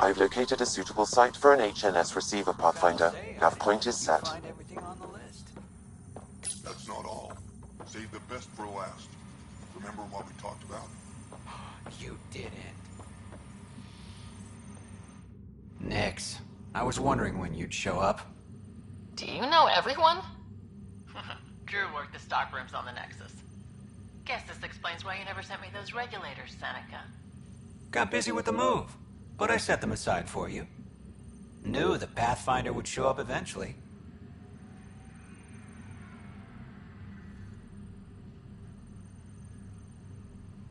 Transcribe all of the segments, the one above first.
I've located a suitable site for an HNS receiver, Pathfinder. Nav point is set. That's not all. Save the best for last. Remember what we talked about? You didn't. Nix, I was wondering when you'd show up. Do you know everyone? Drew worked the stockrooms on the Nexus. Guess this explains why you never sent me those regulators, Seneca. Got busy with the move, but I set them aside for you. Knew the Pathfinder would show up eventually.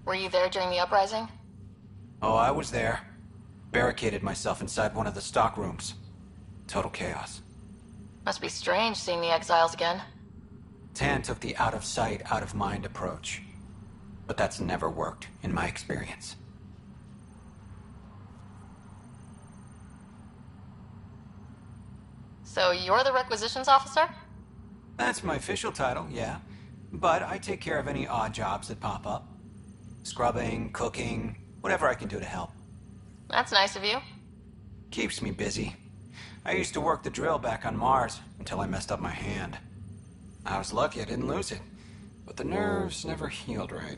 Were you there during the uprising? Oh, I was there. Barricaded myself inside one of the stockrooms. Total chaos. Must be strange seeing the exiles again. Tan took the out-of-sight, out-of-mind approach. But that's never worked, in my experience. So you're the requisitions officer? That's my official title, yeah. But I take care of any odd jobs that pop up. Scrubbing, cooking, whatever I can do to help. That's nice of you. Keeps me busy. I used to work the drill back on Mars until I messed up my hand. I was lucky I didn't lose it, but the nerves never healed right.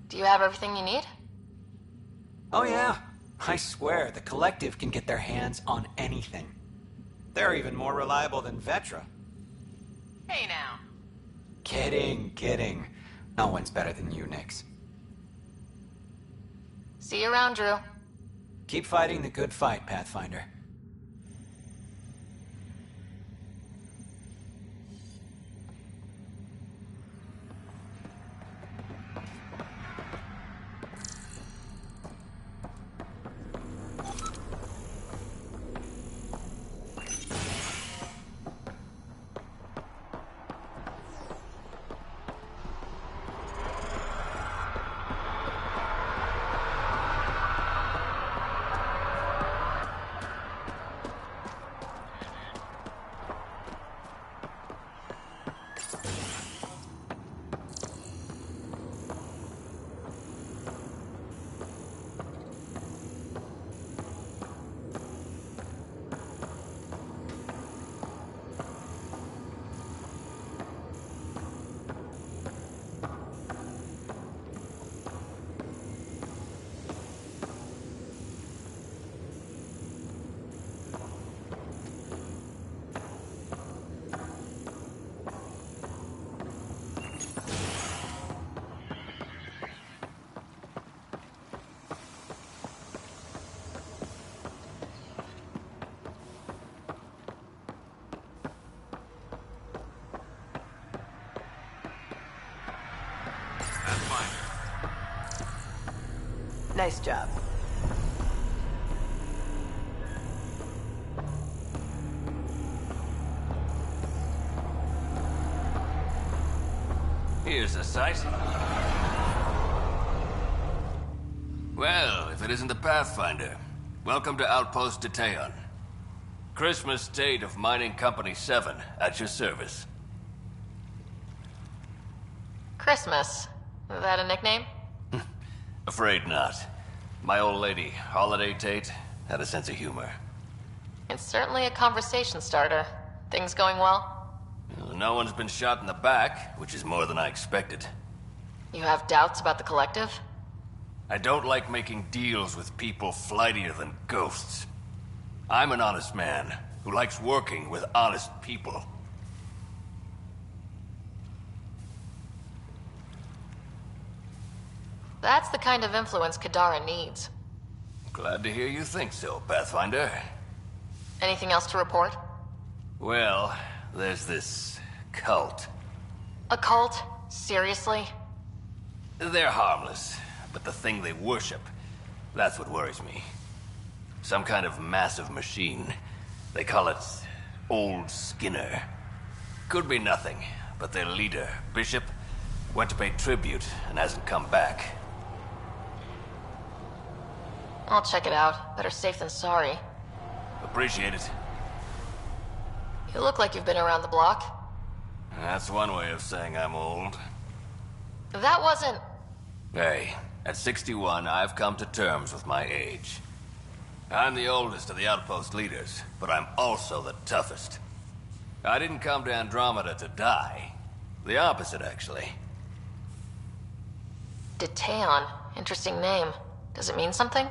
Do you have everything you need? Oh yeah, I swear the Collective can get their hands on anything. They're even more reliable than Vetra. Hey now. Kidding. No one's better than you, Nix. See you around, Drew. Keep fighting the good fight, Pathfinder. Nice job. Here's the site. Well, if it isn't the Pathfinder, welcome to Outpost Detaeon. Christmas State of Mining Company 7, at your service. Christmas. Is that a nickname? Afraid not. My old lady, Holiday Tate, had a sense of humor. It's certainly a conversation starter. Things going well? No one's been shot in the back, which is more than I expected. You have doubts about the Collective? I don't like making deals with people flightier than ghosts. I'm an honest man who likes working with honest people. That's the kind of influence Kadara needs. Glad to hear you think so, Pathfinder. Anything else to report? Well, there's this cult. A cult? Seriously? They're harmless, but the thing they worship, that's what worries me. Some kind of massive machine. They call it Old Skinner. Could be nothing, but their leader, Bishop, went to pay tribute and hasn't come back. I'll check it out. Better safe than sorry. Appreciate it. You look like you've been around the block. That's one way of saying I'm old. That wasn't... Hey, at 61, I've come to terms with my age. I'm the oldest of the outpost leaders, but I'm also the toughest. I didn't come to Andromeda to die. The opposite, actually. Detaeon. Interesting name. Does it mean something?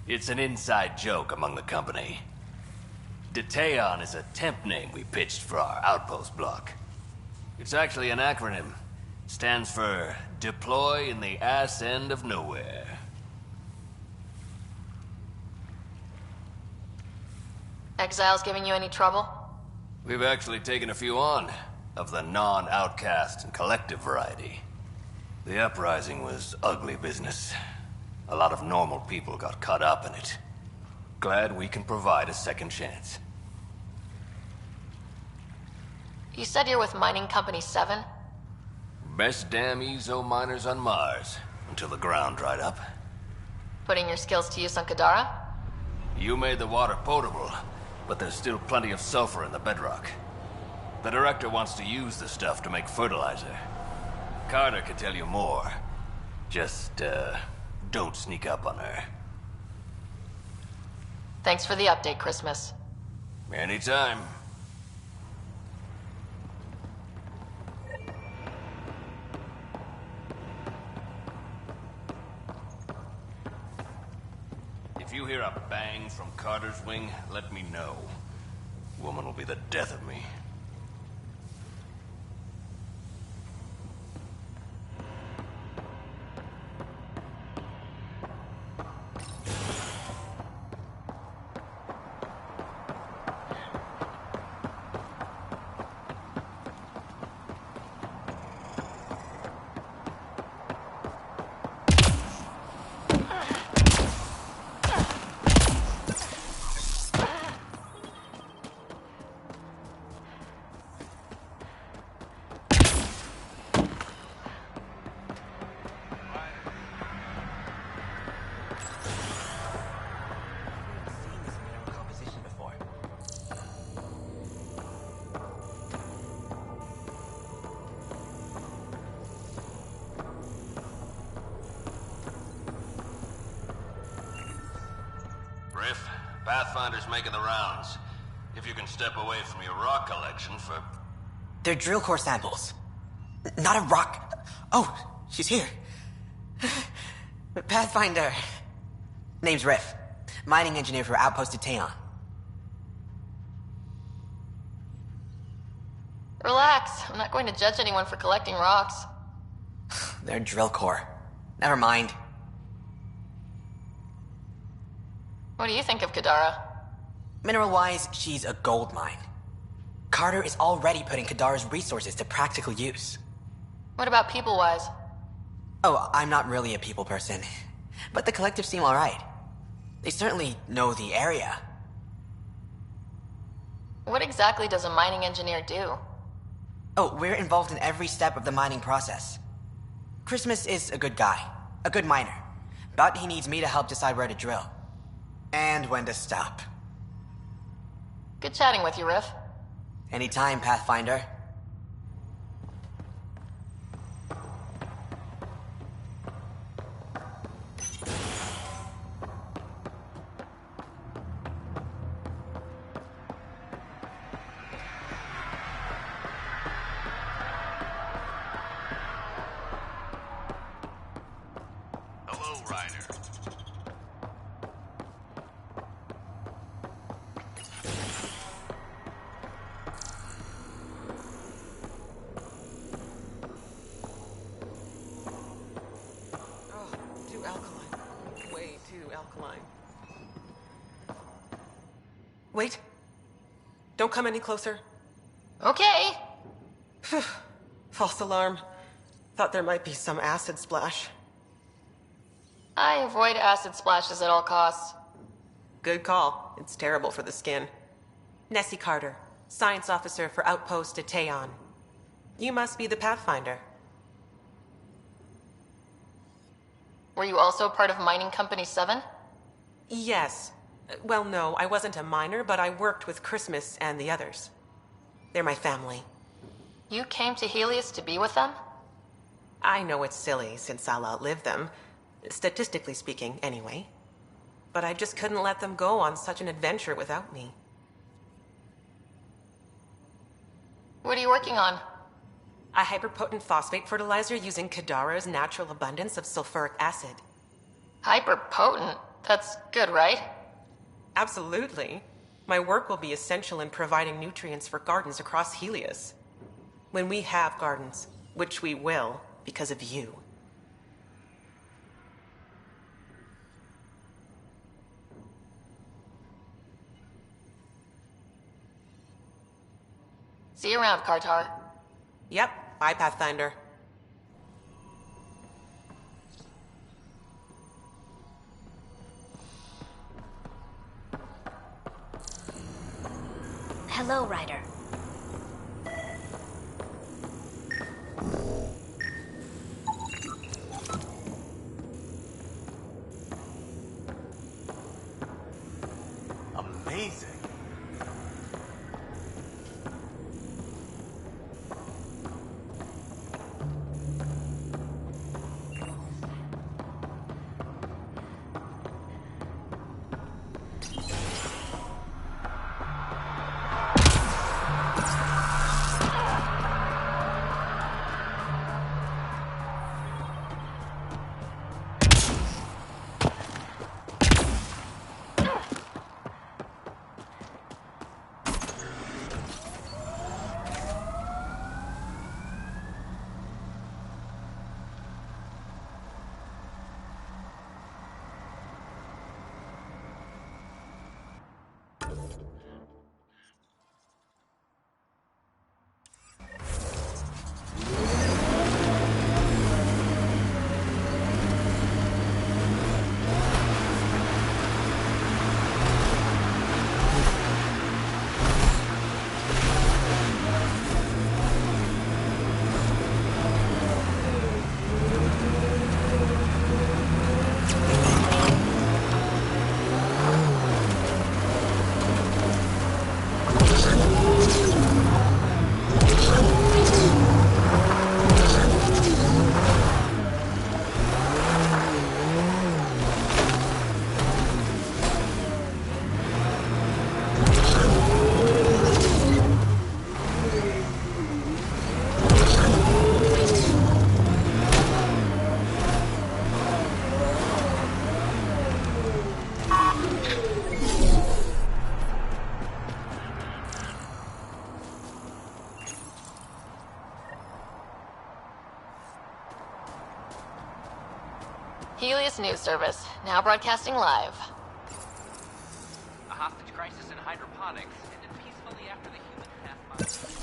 It's an inside joke among the company. Detaeon is a temp name we pitched for our outpost block. It's actually an acronym. Stands for Deploy in the Ass End of Nowhere. Exiles giving you any trouble? We've actually taken a few on, of the non-outcast and collective variety. The uprising was ugly business. A lot of normal people got caught up in it. Glad we can provide a second chance. You said you're with Mining Company 7? Best damn ezo miners on Mars, until the ground dried up. Putting your skills to use on Kadara? You made the water potable, but there's still plenty of sulfur in the bedrock. The director wants to use the stuff to make fertilizer. Carter can tell you more. Just, don't sneak up on her. Thanks for the update, Christmas. Anytime. If you hear a bang from Carter's wing, let me know. Woman will be the death of me. Pathfinder's making the rounds. If you can step away from your rock collection for... They're drill core samples. Not a rock... Oh, she's here. Pathfinder. Name's Riff. Mining engineer for Outpost Detaeon. Relax. I'm not going to judge anyone for collecting rocks. They're drill core. Never mind. What do you think of Kadara? Mineral-wise, she's a gold mine. Carter is already putting Kadara's resources to practical use. What about people-wise? Oh, I'm not really a people person. But the collective seem alright. They certainly know the area. What exactly does a mining engineer do? Oh, we're involved in every step of the mining process. Christmas is a good guy, a good miner. But he needs me to help decide where to drill. And when to stop. Good chatting with you, Riff. Anytime, Pathfinder. Hello, Ryder. Wait. Don't come any closer. Okay. False alarm. Thought there might be some acid splash. I avoid acid splashes at all costs. Good call. It's terrible for the skin. Nessie Carter, Science Officer for Outpost Detaeon. You must be the Pathfinder. Were you also part of Mining Company 7? Yes. Well, no, I wasn't a miner, but I worked with Christmas and the others. They're my family. You came to Helios to be with them? I know it's silly, since I'll outlive them. Statistically speaking, anyway. But I just couldn't let them go on such an adventure without me. What are you working on? A hyperpotent phosphate fertilizer using Kadara's natural abundance of sulfuric acid. Hyperpotent? That's good, right? Absolutely. My work will be essential in providing nutrients for gardens across Helios. When we have gardens, which we will, because of you. See you around, Kartar. Yep, bye, Pathfinder. Hello, Ryder. Amazing. Helios News Service, now broadcasting live. A hostage crisis in hydroponics ended peacefully after the human half-mile.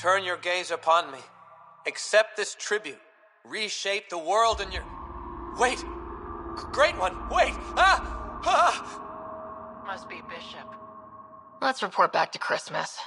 Turn your gaze upon me. Accept this tribute. Reshape the world in your... Wait! Great One, wait! Must be Bishop. Let's report back to Christmas.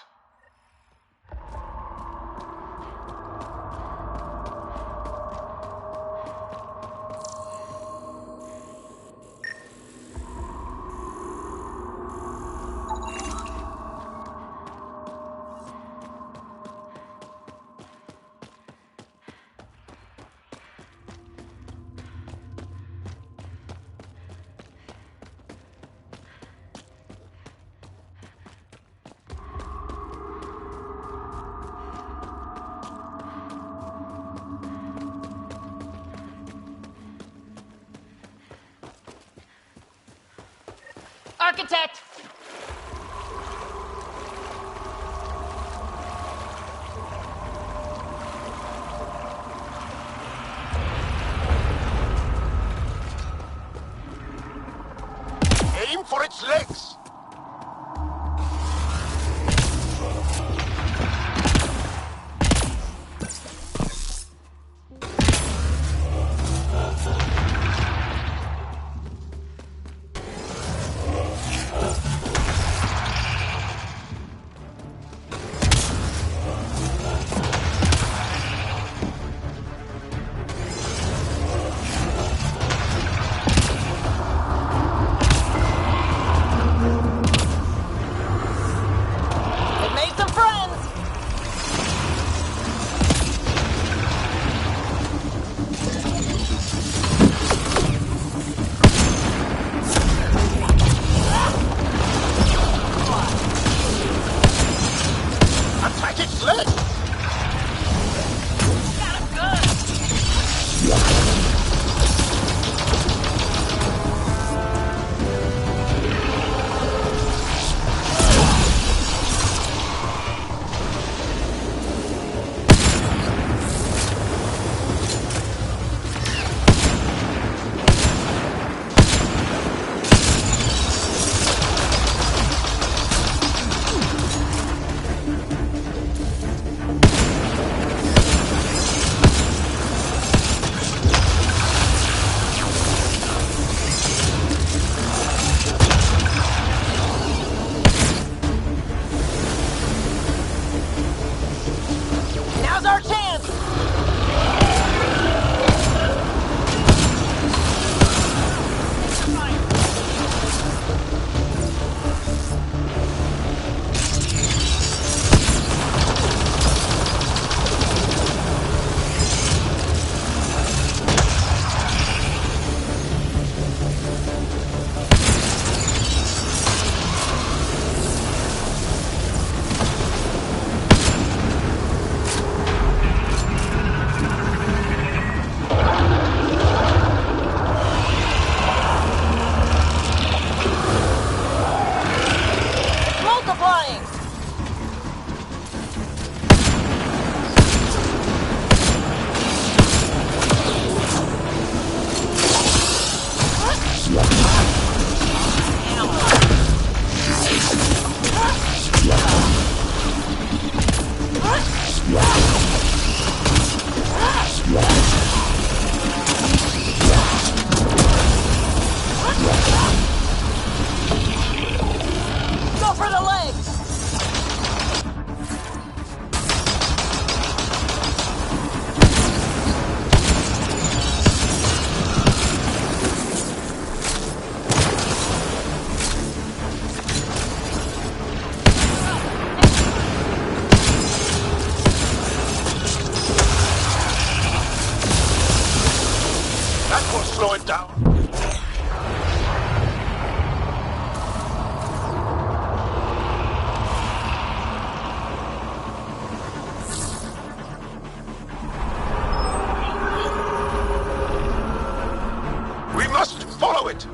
Architect! Aim for its legs! slow it down. We must follow it.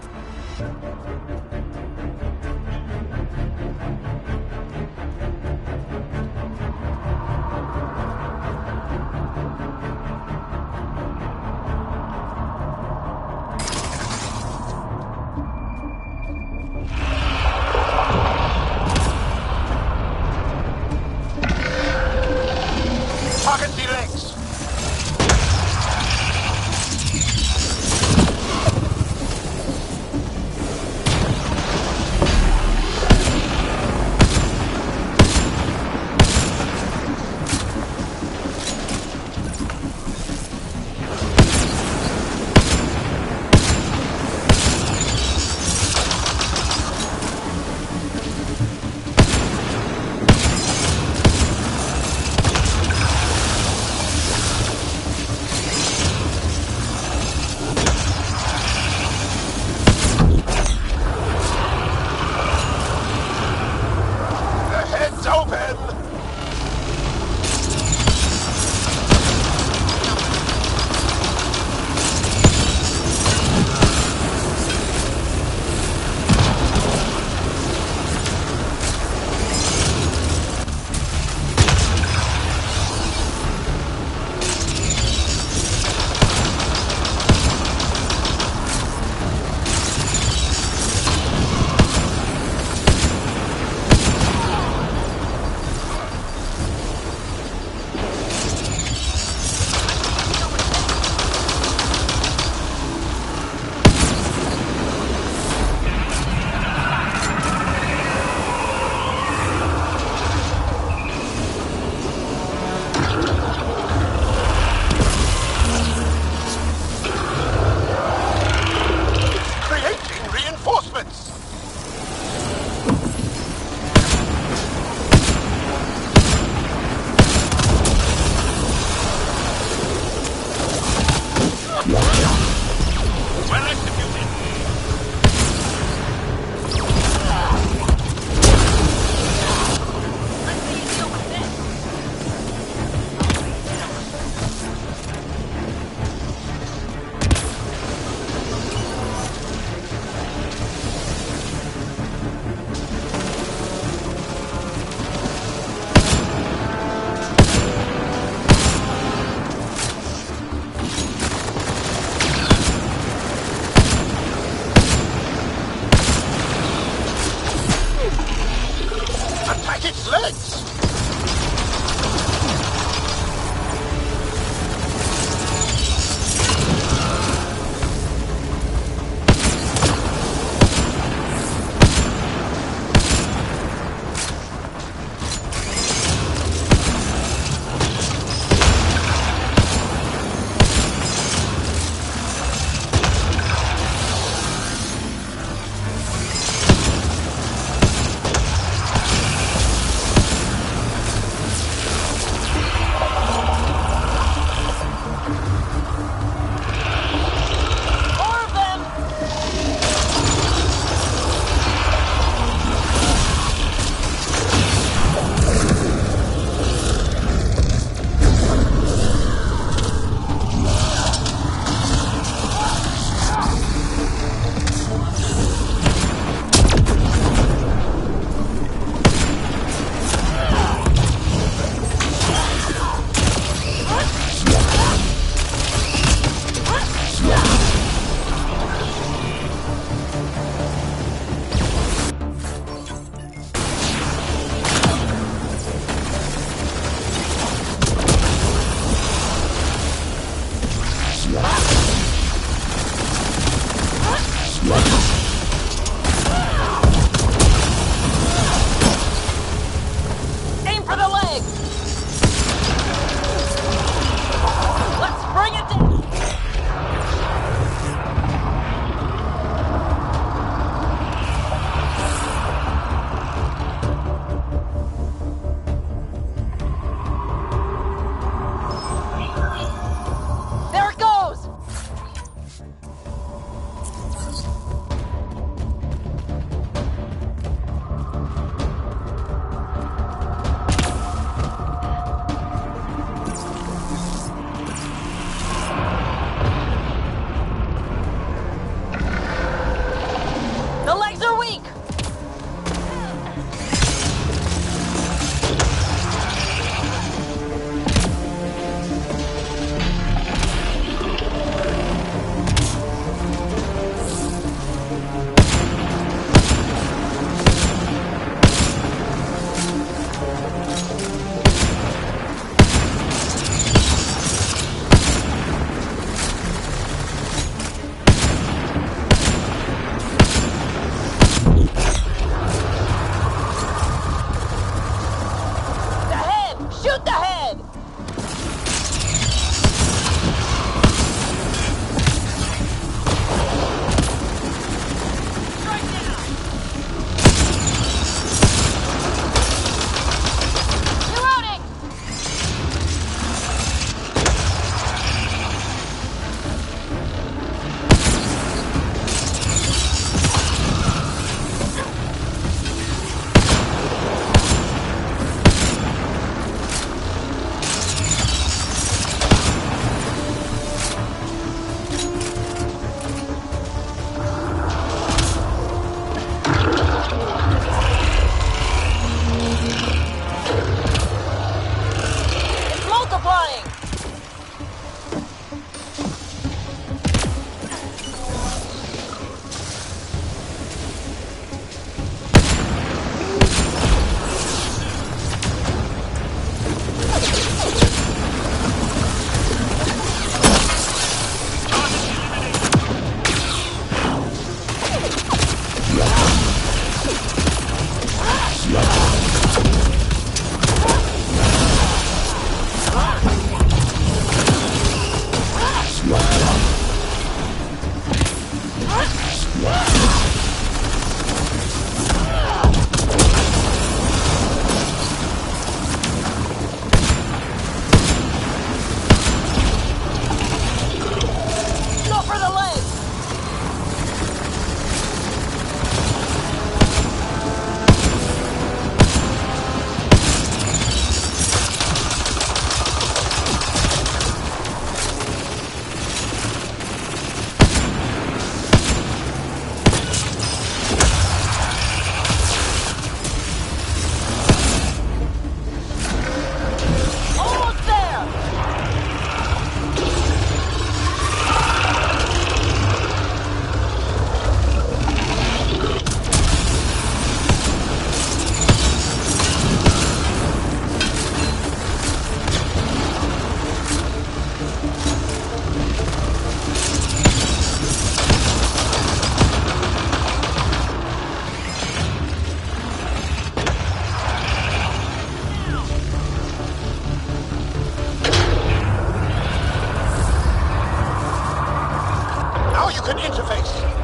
broken interface.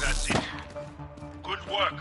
That's it. Good work.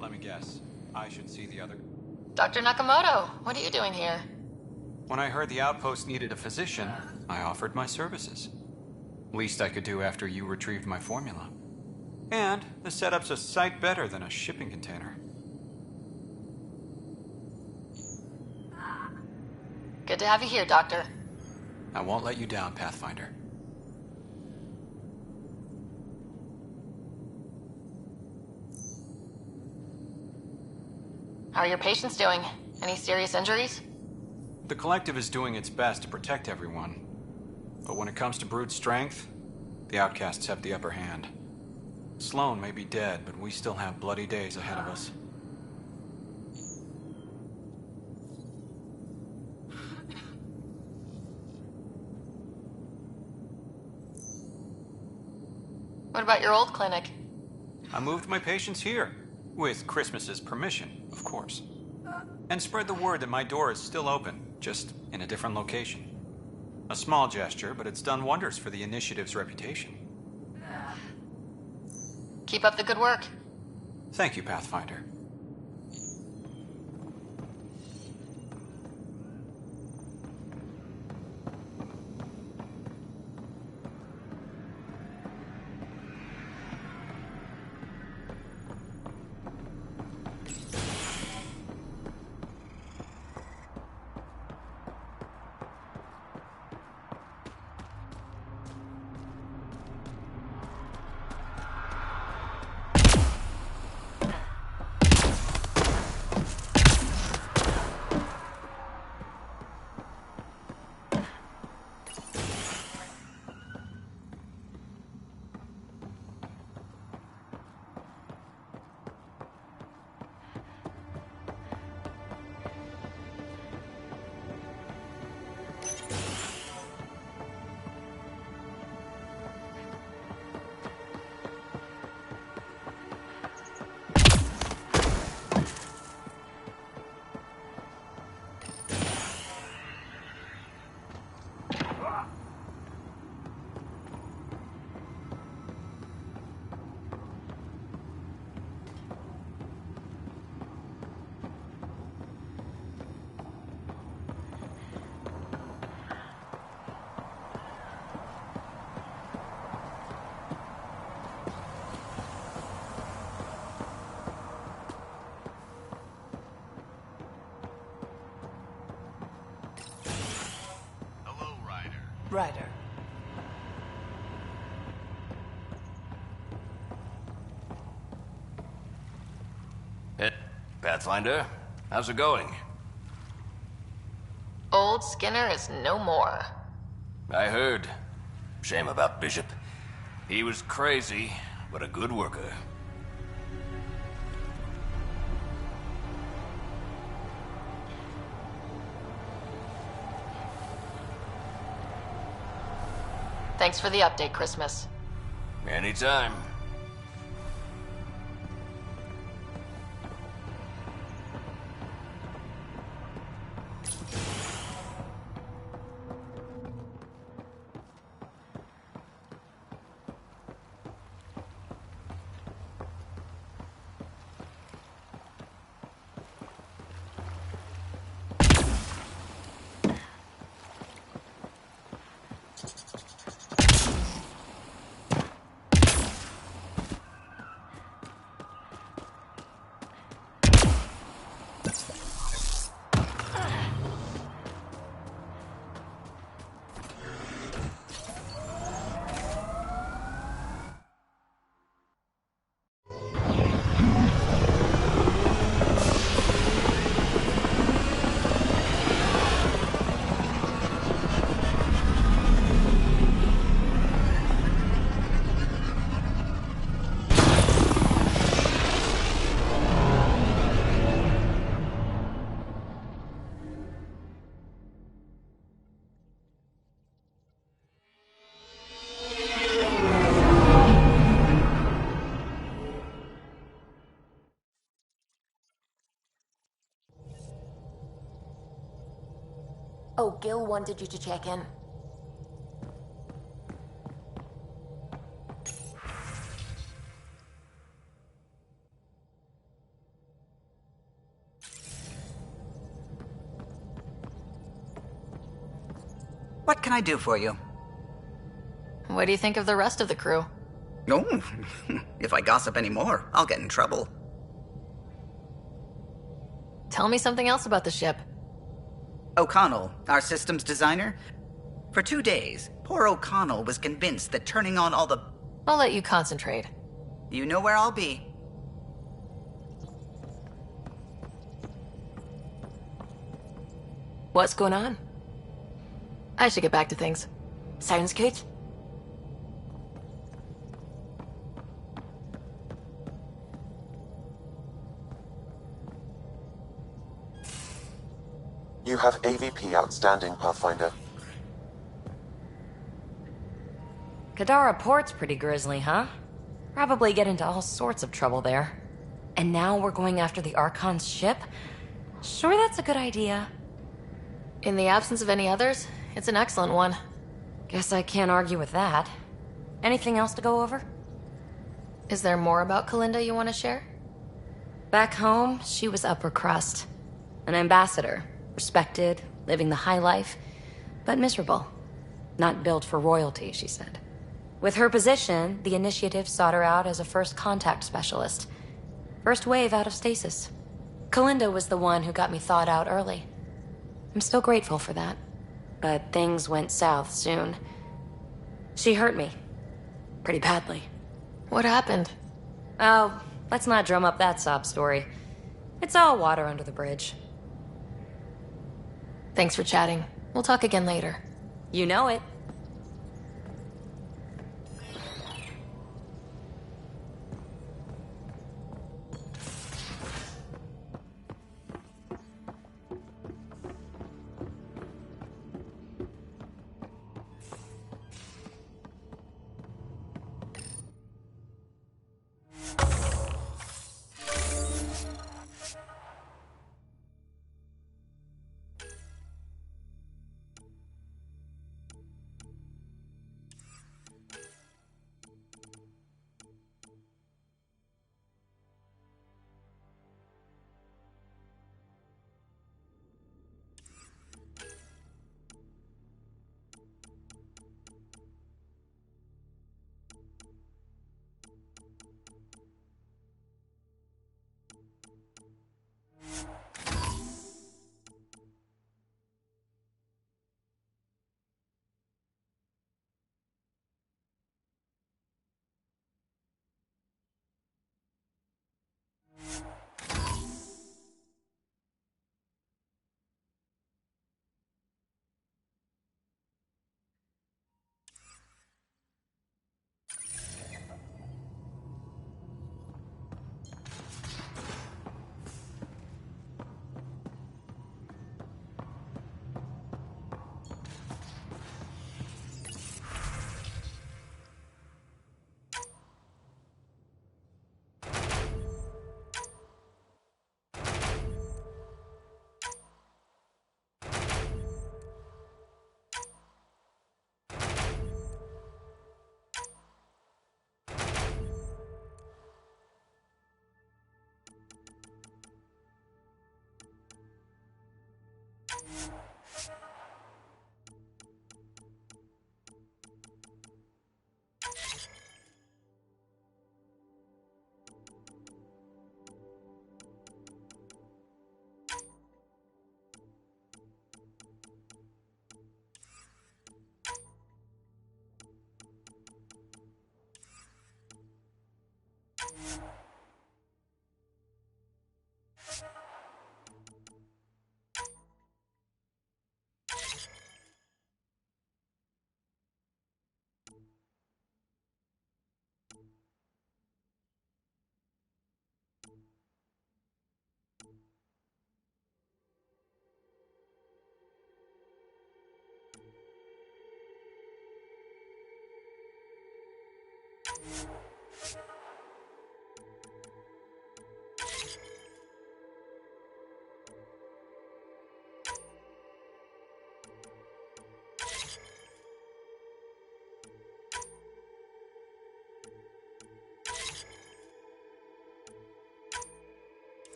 Let me guess. I should see the other... Dr. Nakamoto, what are you doing here? When I heard the outpost needed a physician, I offered my services. Least I could do after you retrieved my formula. And the setup's a sight better than a shipping container. Good to have you here, Doctor. I won't let you down, Pathfinder. How are your patients doing? Any serious injuries? The Collective is doing its best to protect everyone. But when it comes to brute strength, the outcasts have the upper hand. Sloan may be dead, but we still have bloody days ahead of us. What about your old clinic? I moved my patients here. With Christmas's permission, of course. And spread the word that my door is still open, just in a different location. A small gesture, but it's done wonders for the initiative's reputation. Keep up the good work. Thank you, Pathfinder. Ryder. Hit, Pathfinder. How's it going? Old Skinner is no more. I heard. Shame about Bishop. He was crazy, but a good worker. Thanks for the update, Christmas. Anytime. Oh, Gil wanted you to check in. What can I do for you? What do you think of the rest of the crew? Oh, if I gossip anymore, I'll get in trouble. Tell me something else about the ship. O'Connell, our systems designer. For 2 days, poor O'Connell was convinced that turning on all the... I'll let you concentrate. You know where I'll be. What's going on? I should get back to things. Sounds good. You have AVP outstanding, Pathfinder. Kadara Port's pretty grisly, huh? Probably get into all sorts of trouble there. And now we're going after the Archon's ship? Sure, that's a good idea. In the absence of any others, it's an excellent one. Guess I can't argue with that. Anything else to go over? Is there more about Kalinda you want to share? Back home, she was upper crust. An ambassador. Respected, living the high life, but miserable. Not built for royalty, she said. With her position, the initiative sought her out as a first contact specialist. First wave out of stasis. Kalinda was the one who got me thawed out early. I'm still grateful for that. But things went south soon. She hurt me. Pretty badly. What happened? Oh, let's not drum up that sob story. It's all water under the bridge. Thanks for chatting. We'll talk again later. You know it.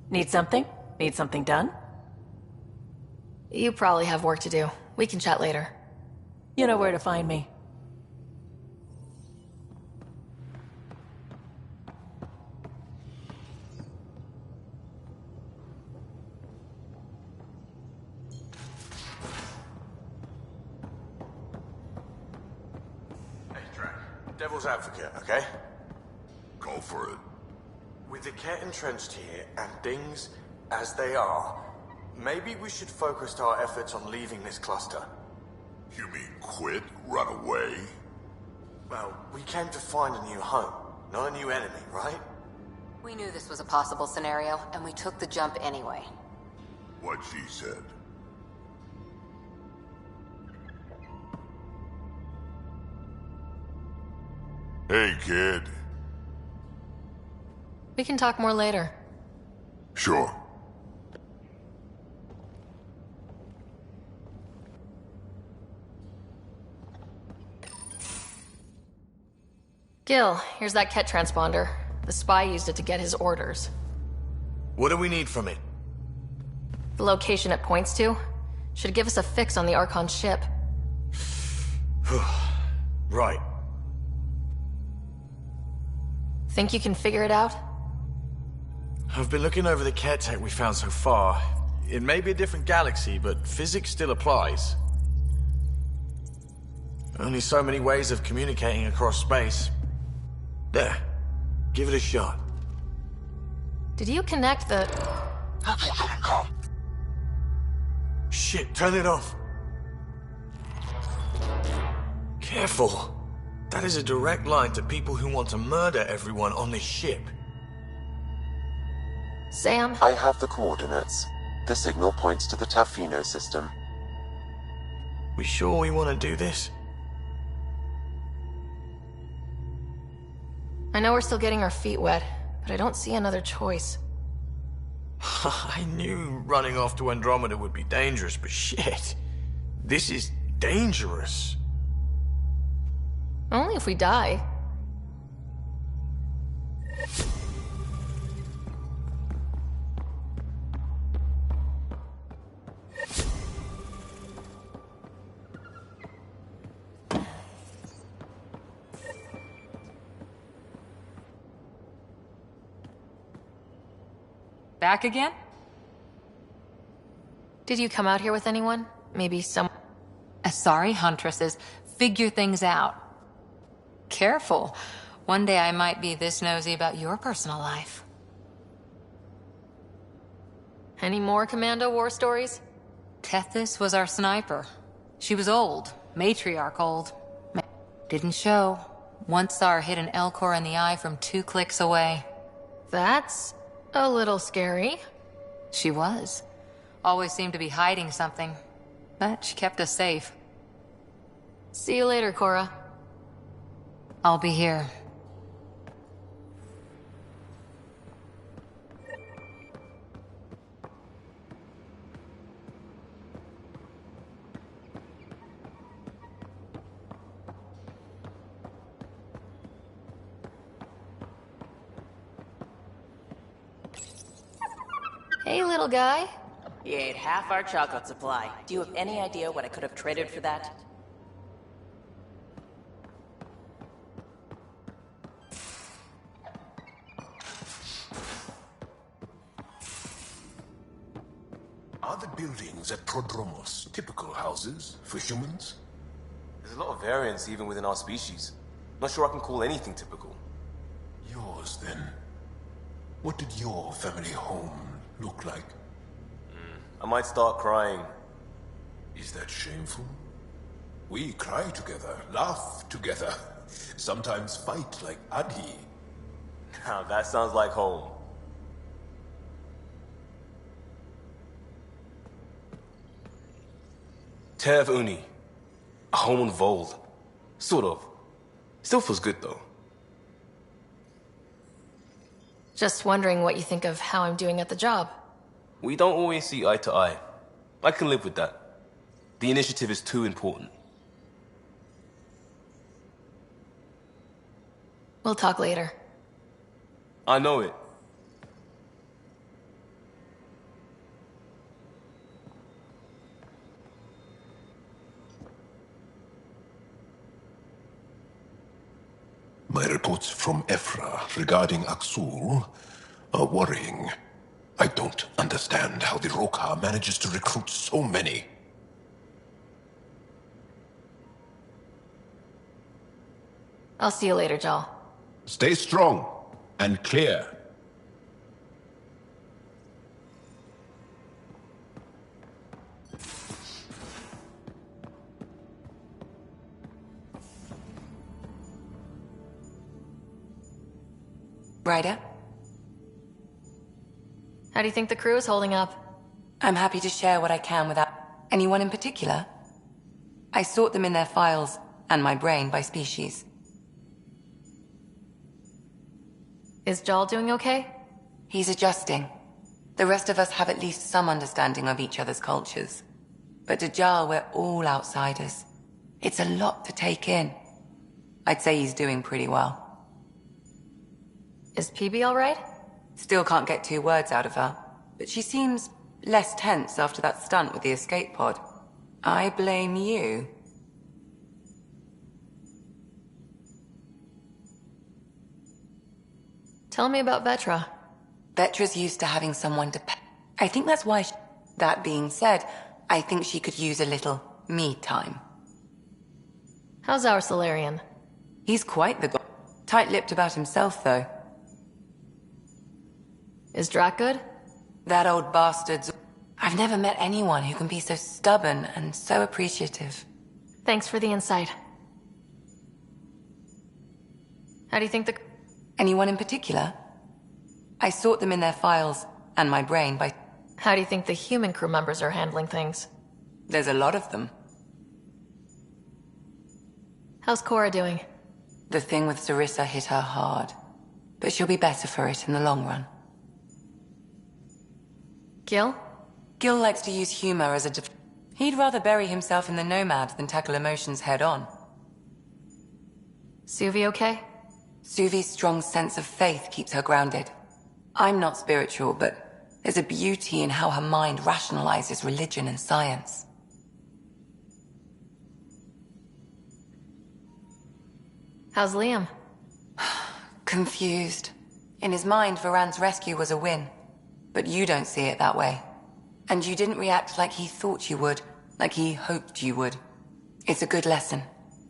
Need something? Need something done? You probably have work to do. We can chat later. You know where to find me. Hey, Drac. Devil's advocate, okay? Go for it. With the Ket entrenched here, and things as they are, maybe we should focus our efforts on leaving this cluster. You mean quit? Run away? Well, we came to find a new home, not a new enemy, right? We knew this was a possible scenario, and we took the jump anyway. What she said. Hey, kid. We can talk more later. Sure. Gil, here's that Ket transponder. The spy used it to get his orders. What do we need from it? The location it points to should give us a fix on the Archon's ship. Right. Think you can figure it out? I've been looking over the Ket tech we found so far. It may be a different galaxy, but physics still applies. Only so many ways of communicating across space. There. Give it a shot. Did you connect the... Shit, turn it off. Careful. That is a direct line to people who want to murder everyone on this ship. Sam? I have the coordinates. The signal points to the Tafino system. We sure we want to do this? I know we're still getting our feet wet, but I don't see another choice. I knew running off to Andromeda would be dangerous, but shit. This is dangerous. Only if we die. Back again? Did you come out here with anyone? Maybe some... Sorry, Huntresses. Figure things out. Careful. One day I might be this nosy about your personal life. Any more Commando war stories? Tethys was our sniper. She was old. Matriarch old. Didn't show. Once saw her hit an L-core in the eye from 2 clicks away. That's a little scary. She was. Always seemed to be hiding something. But she kept us safe. See you later, Cora. I'll be here. Hey, little guy. You ate half our chocolate supply. Do you have any idea what I could have traded for that? Are the buildings at Prodromos typical houses for humans? There's a lot of variance even within our species. Not sure I can call anything typical. Yours, then. What did your family home look like? I might start crying. Is that shameful? We cry together, laugh together, sometimes fight like Adi. Now that sounds like home. Tev Uni. A home on Vold. Sort of. Still feels good though. Just wondering what you think of how I'm doing at the job. We don't always see eye to eye. I can live with that. The initiative is too important. We'll talk later. I know it. My reports from Ephra regarding Aksul are worrying. I don't understand how the Roka manages to recruit so many. I'll see you later, Jal. Stay strong and clear. Ryder? How do you think the crew is holding up? I'm happy to share what I can without anyone in particular. I sort them in their files and my brain by species. Is Jal doing okay? He's adjusting. The rest of us have at least some understanding of each other's cultures. But to Jal, we're all outsiders. It's a lot to take in. I'd say he's doing pretty well. Is PB alright? Still can't get 2 words out of her, but she seems less tense after that stunt with the escape pod. I blame you. Tell me about Vetra. Vetra's used to having someone to pet. I think that's why That being said, I think she could use a little me time. How's our Solarian? He's quite the tight-lipped about himself, though. Is Drac good? That old bastard's... I've never met anyone who can be so stubborn and so appreciative. Thanks for the insight. How do you think the... Anyone in particular? I sort them in their files and my brain by... How do you think the human crew members are handling things? There's a lot of them. How's Cora doing? The thing with Sarissa hit her hard, but she'll be better for it in the long run. Gil? Gil likes to use humor as a He'd rather bury himself in the Nomad than tackle emotions head-on. Suvi okay? Suvi's strong sense of faith keeps her grounded. I'm not spiritual, but there's a beauty in how her mind rationalizes religion and science. How's Liam? Confused. In his mind, Varan's rescue was a win. But you don't see it that way. And you didn't react like he thought you would, like he hoped you would. It's a good lesson.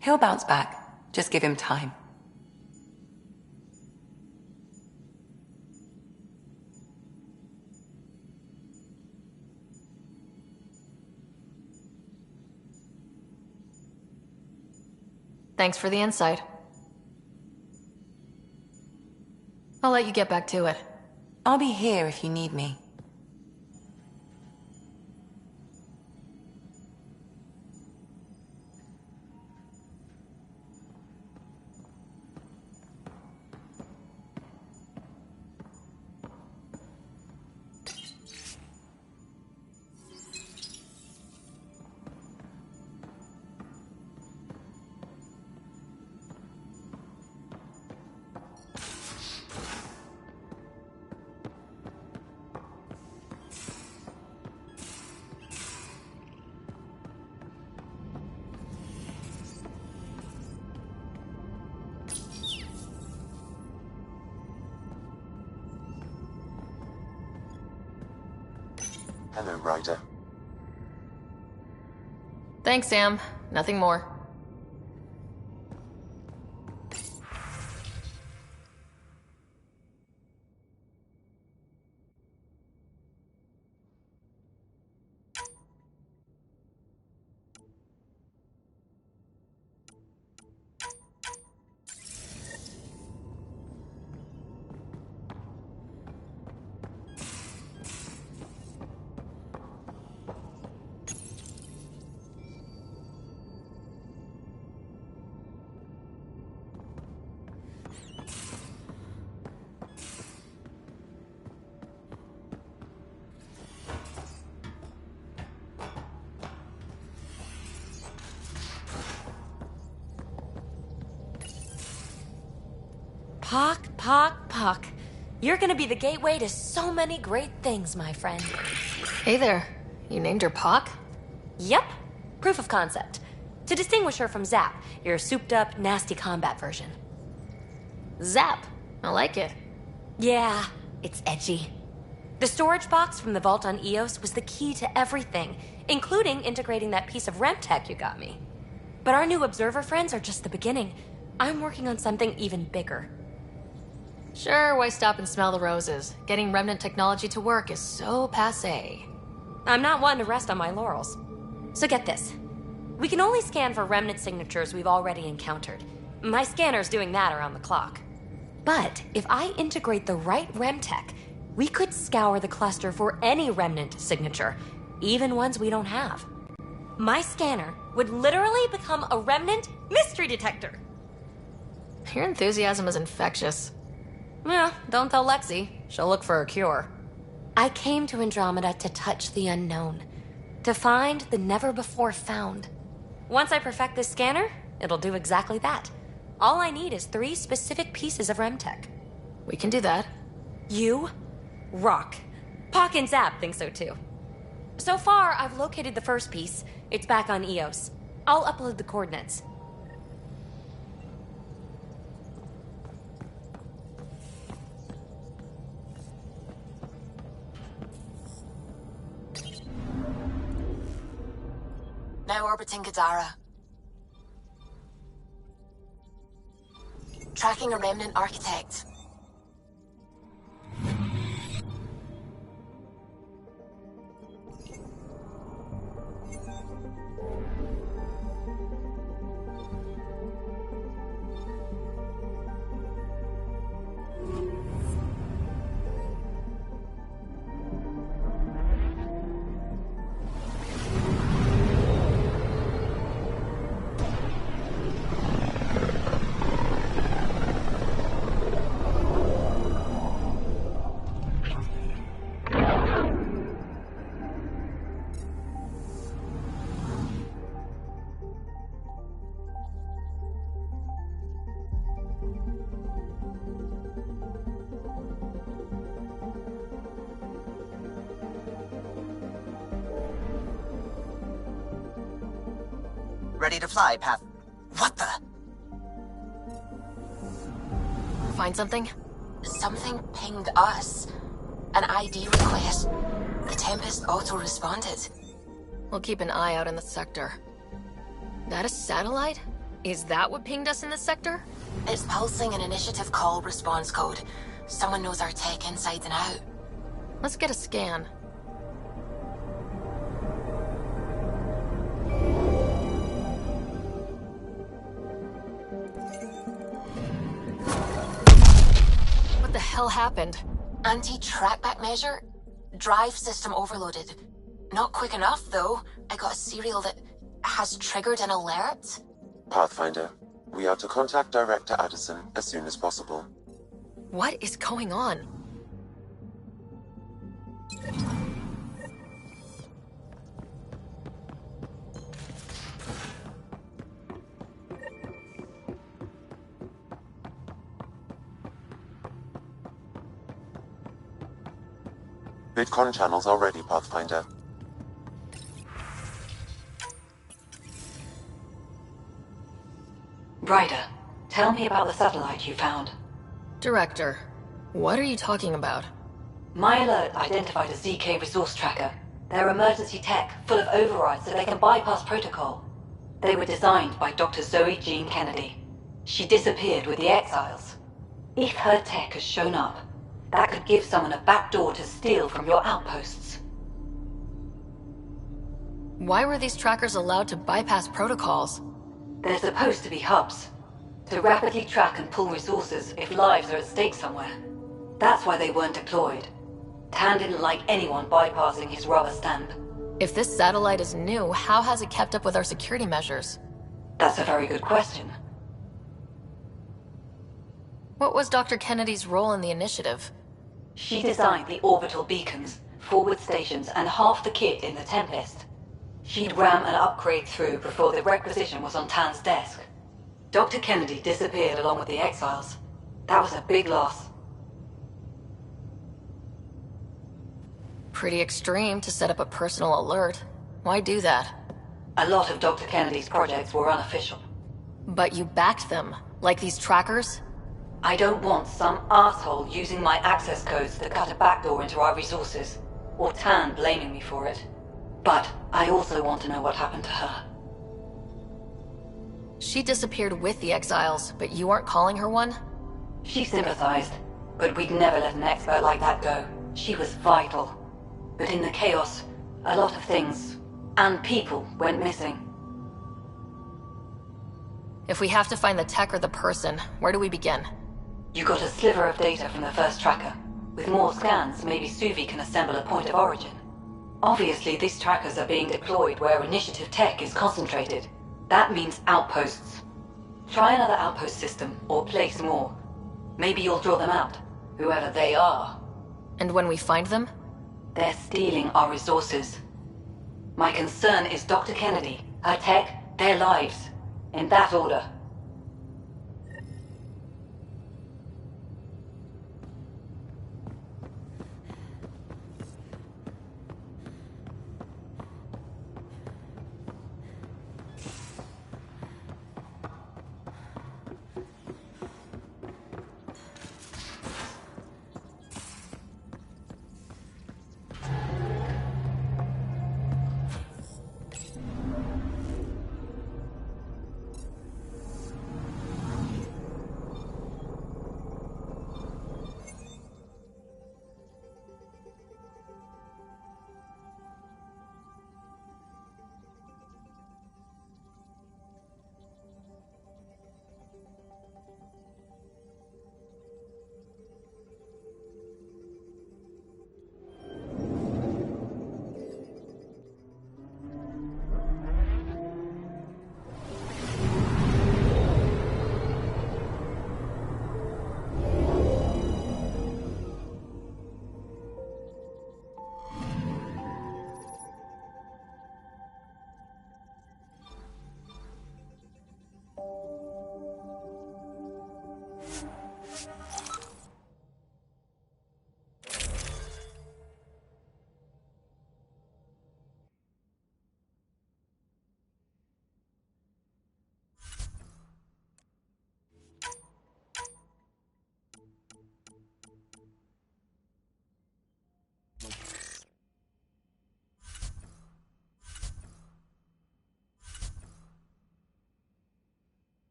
He'll bounce back. Just give him time. Thanks for the insight. I'll let you get back to it. I'll be here if you need me. Hello, Ryder. Thanks, Sam. Nothing more. Pock. You're gonna be the gateway to so many great things, my friend. Hey there. You named her Pock? Yep. Proof of concept. To distinguish her from Zap, your souped-up, nasty combat version. Zap. I like it. Yeah, it's edgy. The storage box from the vault on Eos was the key to everything, including integrating that piece of REM tech you got me. But our new observer friends are just the beginning. I'm working on something even bigger. Sure, why stop and smell the roses? Getting remnant technology to work is so passé. I'm not one to rest on my laurels. So get this. We can only scan for remnant signatures we've already encountered. My scanner's doing that around the clock. But if I integrate the right REM tech, we could scour the cluster for any remnant signature, even ones we don't have. My scanner would literally become a remnant mystery detector. Your enthusiasm is infectious. Yeah, don't tell Lexi. She'll look for a cure. I came to Andromeda to touch the unknown. To find the never-before-found. Once I perfect this scanner, it'll do exactly that. All I need is 3 specific pieces of REM tech. We can do that. You rock. Pock and Zap think so too. So far, I've located the first piece. It's back on Eos. I'll upload the coordinates. Now orbiting Gadara. Tracking a remnant architect. Ready to fly, Path. What the? Find something? Something pinged us. An ID request. The Tempest auto-responded. We'll keep an eye out in the sector. That a satellite? Is that what pinged us in this sector? It's pulsing an initiative call response code. Someone knows our tech inside and out. Let's get a scan. What the hell happened? Anti-trackback measure? Drive system overloaded. Not quick enough, though. I got a serial that has triggered an alert. Pathfinder, we are to contact Director Addison as soon as possible. What is going on? Bitcon channels are ready, Pathfinder. Ryder, tell me about the satellite you found. Director, what are you talking about? My alert identified a ZK resource tracker. They're emergency tech, full of overrides so they can bypass protocol. They were designed by Dr. Zoe Jean Kennedy. She disappeared with the Exiles. If her tech has shown up, that could give someone a backdoor to steal from your outposts. Why were these trackers allowed to bypass protocols? They're supposed to be hubs, to rapidly track and pull resources if lives are at stake somewhere. That's why they weren't deployed. Tan didn't like anyone bypassing his rubber stamp. If this satellite is new, how has it kept up with our security measures? That's a very good question. What was Dr. Kennedy's role in the initiative? She designed the orbital beacons, forward stations, and half the kit in the Tempest. She'd ram an upgrade through before the requisition was on Tan's desk. Dr. Kennedy disappeared along with the Exiles. That was a big loss. Pretty extreme to set up a personal alert. Why do that? A lot of Dr. Kennedy's projects were unofficial. But you backed them, like these trackers? I don't want some asshole using my access codes to cut a backdoor into our resources, or Tan blaming me for it. But I also want to know what happened to her. She disappeared with the Exiles, but you aren't calling her one? She sympathized, but we'd never let an expert like that go. She was vital. But in the chaos, a lot of things, and people, went missing. If we have to find the tech or the person, where do we begin? You got a sliver of data from the first tracker. With more scans, maybe Suvi can assemble a point of origin. Obviously, these trackers are being deployed where initiative tech is concentrated. That means outposts. Try another outpost system, or place more. Maybe you'll draw them out, whoever they are. And when we find them? They're stealing our resources. My concern is Dr. Kennedy, her tech, their lives. In that order.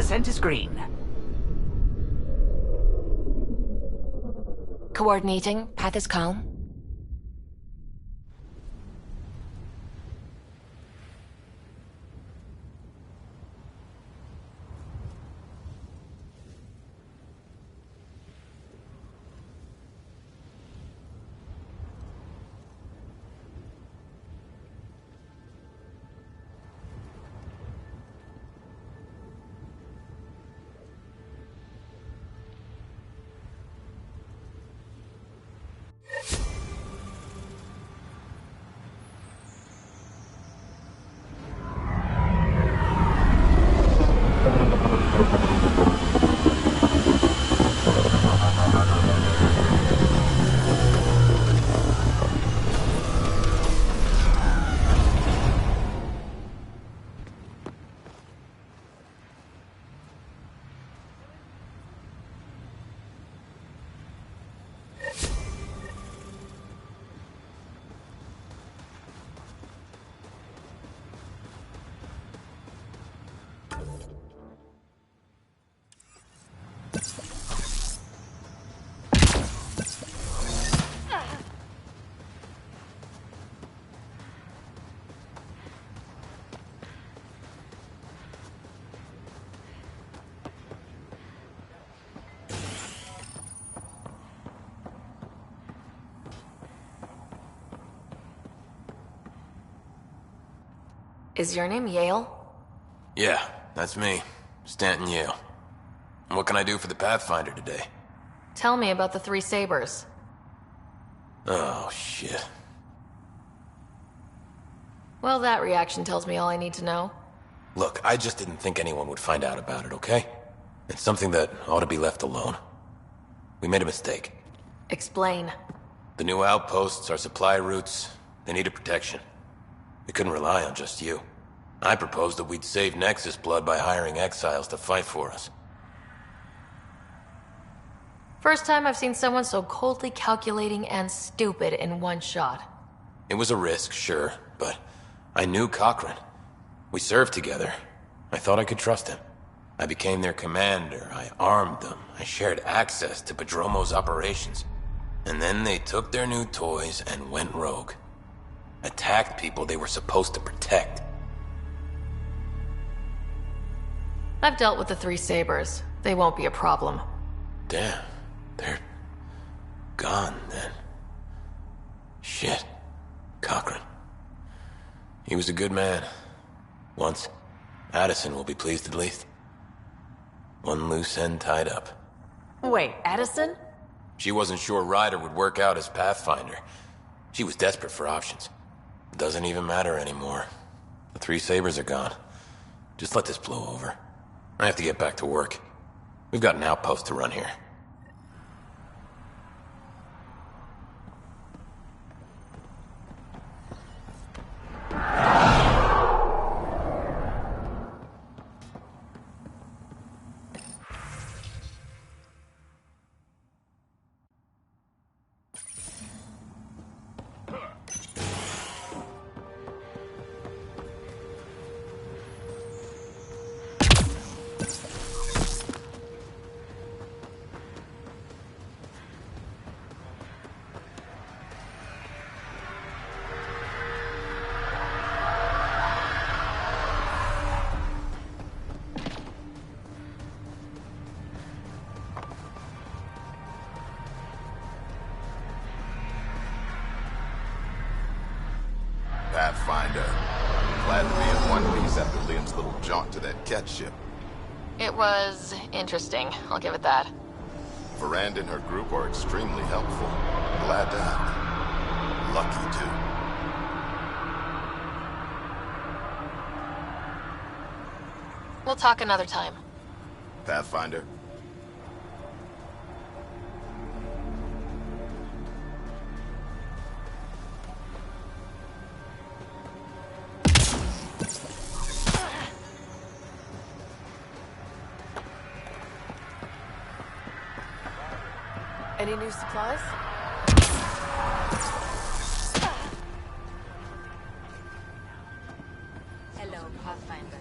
Descent is green. Coordinating. Path is calm. Is your name Yale? Yeah, that's me. Stanton Yale. What can I do for the Pathfinder today? Tell me about the 3 sabers. Oh, shit. Well, that reaction tells me all I need to know. Look, I just didn't think anyone would find out about it, okay? It's something that ought to be left alone. We made a mistake. Explain. The new outposts, our supply routes, they needed protection. We couldn't rely on just you. I proposed that we'd save Nexus blood by hiring exiles to fight for us. First time I've seen someone so coldly calculating and stupid in one shot. It was a risk, sure, but I knew Cochrane. We served together. I thought I could trust him. I became their commander, I armed them, I shared access to Padromo's operations. And then they took their new toys and went rogue. Attacked people they were supposed to protect. I've dealt with the 3 sabers. They won't be a problem. Damn. They're gone, then. Shit. Cochrane. He was a good man. Once. Addison will be pleased at least. One loose end tied up. Wait, Addison? She wasn't sure Ryder would work out as Pathfinder. She was desperate for options. It doesn't even matter anymore. The 3 sabers are gone. Just let this blow over. I have to get back to work. We've got an outpost to run here. Pathfinder. Glad to be in one piece after Liam's little jaunt to that cat ship. It was interesting, I'll give it that. Verand and her group are extremely helpful. Glad to have them. Lucky, too. We'll talk another time. Pathfinder. Any new supplies? Hello, Pathfinder.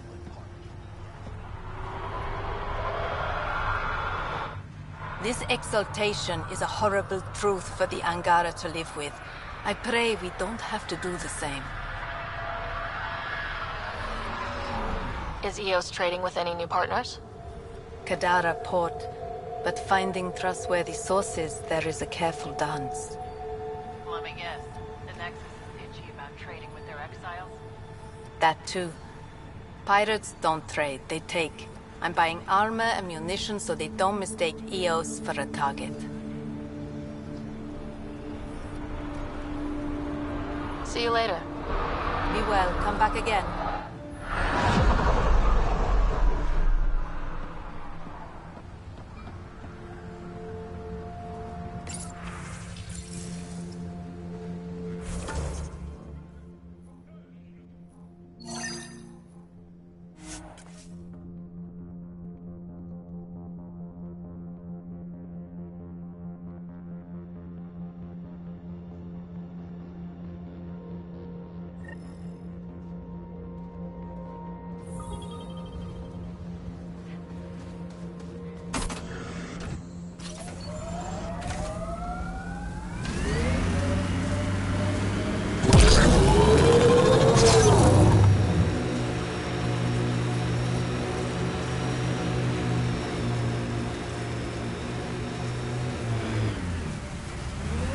This exaltation is a horrible truth for the Angara to live with. I pray we don't have to do the same. Is EOS trading with any new partners? Kadara port, but finding trustworthy sources, there is a careful dance. Let me guess. The Nexus is itchy about trading with their exiles? That too. Pirates don't trade, they take. I'm buying armor and munitions so they don't mistake EOS for a target. See you later. Be well, come back again.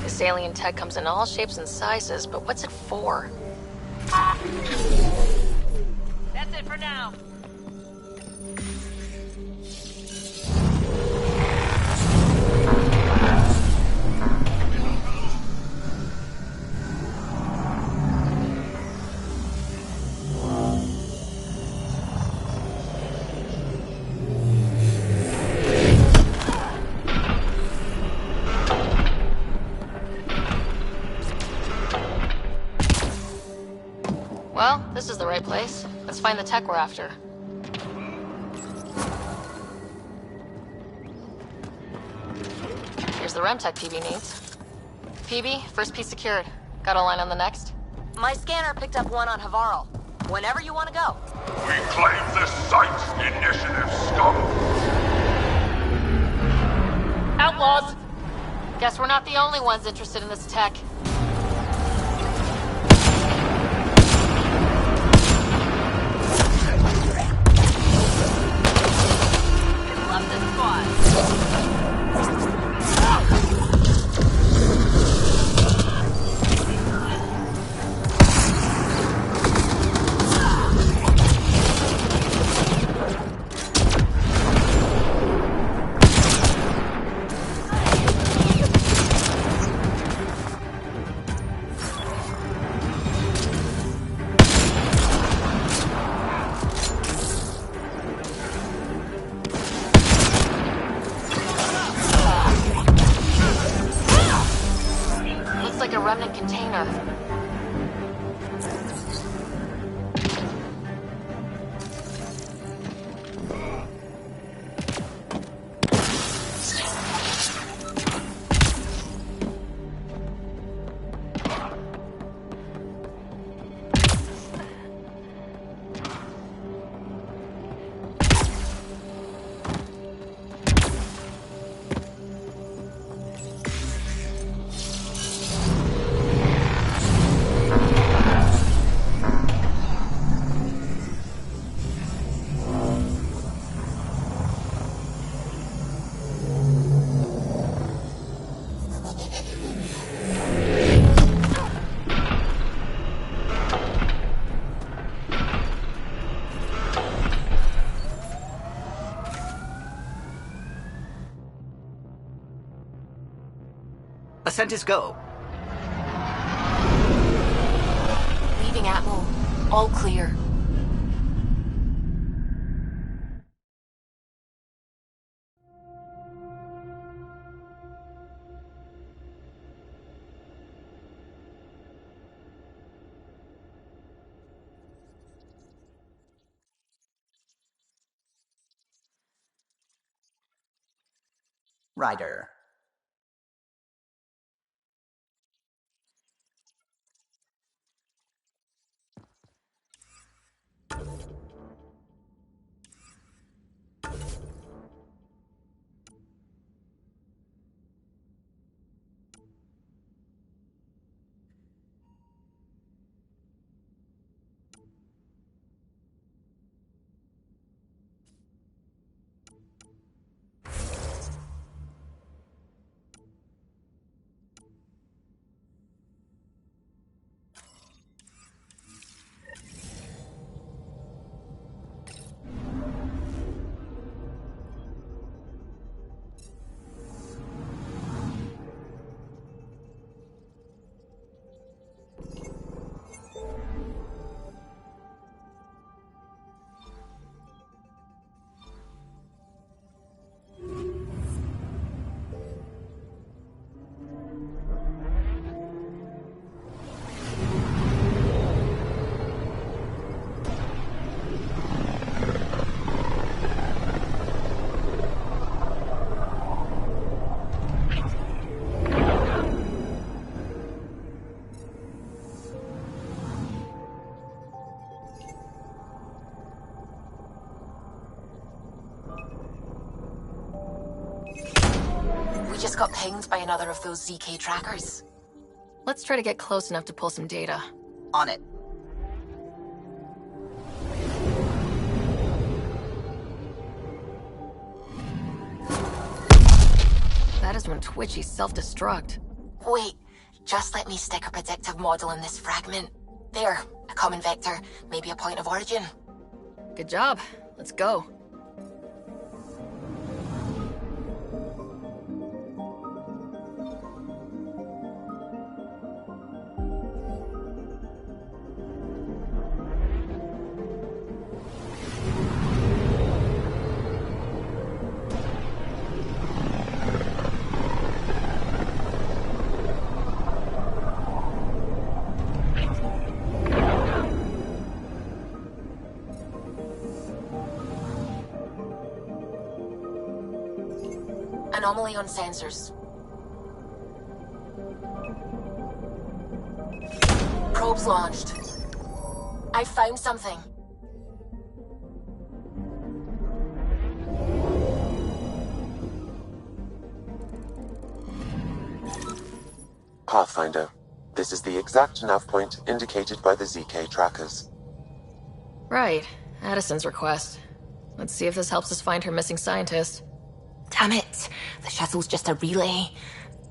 This alien tech comes in all shapes and sizes, but what's it for? That's it for now. Well, this is the right place. Let's find the tech we're after. Here's the REM tech PB needs. PB, first piece secured. Got a line on the next? My scanner picked up one on Havarl. Whenever you want to go. We claim this site, Initiative scum! Outlaws! Guess we're not the only ones interested in this tech. Love this squad. Looks like a remnant container. Ascent is go. Leaving Atmo. All clear. Ryder. got pinged by another of those ZK trackers. Let's try to get close enough to pull some data. On it. That is when Twitchy self-destruct. Wait, just let me stick a predictive model in this fragment. There, a common vector, maybe a point of origin. Good job. Let's go. Anomaly on sensors. Probes launched. I found something. Pathfinder. This is the exact nav point indicated by the ZK trackers. Right. Addison's request. Let's see if this helps us find her missing scientist. Damn it. The shuttle's just a relay.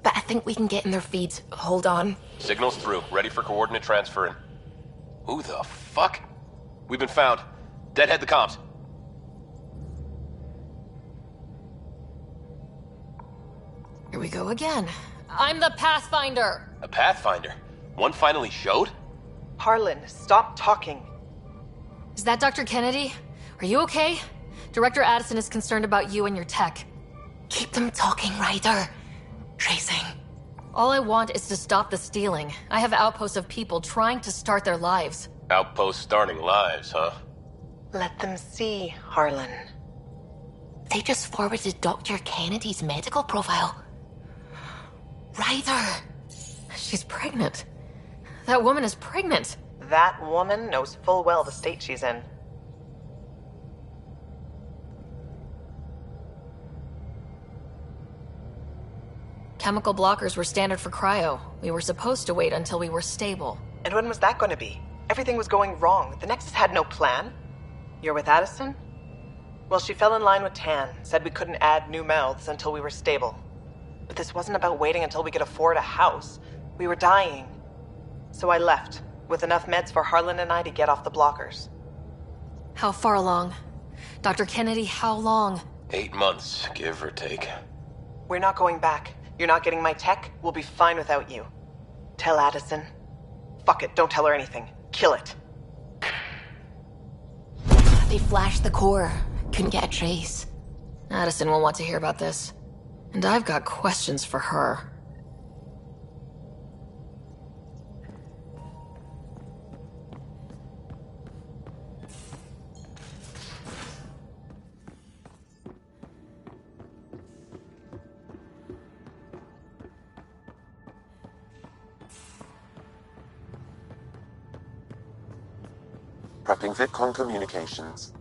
But I think we can get in their feeds. Hold on. Signal's through. Ready for coordinate transferring. Who the fuck? We've been found. Deadhead the comms. Here we go again. I'm the Pathfinder! A Pathfinder? One finally showed? Harlan, stop talking. Is that Dr. Kennedy? Are you okay? Director Addison is concerned about you and your tech. Keep them talking, Ryder. Tracing. All I want is to stop the stealing. I have outposts of people trying to start their lives. Outpost starting lives, huh? Let them see, Harlan. They just forwarded Dr. Kennedy's medical profile. Ryder! She's pregnant. That woman is pregnant. That woman knows full well the state she's in. Chemical blockers were standard for cryo. We were supposed to wait until we were stable. And when was that going to be? Everything was going wrong. The Nexus had no plan. You're with Addison? Well, she fell in line with Tan, said we couldn't add new mouths until we were stable. But this wasn't about waiting until we could afford a house. We were dying. So I left, with enough meds for Harlan and I to get off the blockers. How far along? Dr. Kennedy, how long? 8 months, give or take. We're not going back. You're not getting my tech. We'll be fine without you. Tell Addison. Fuck it, don't tell her anything. Kill it. They flashed the core. Couldn't get a trace. Addison will want to hear about this. And I've got questions for her. Prepping VidCon communications.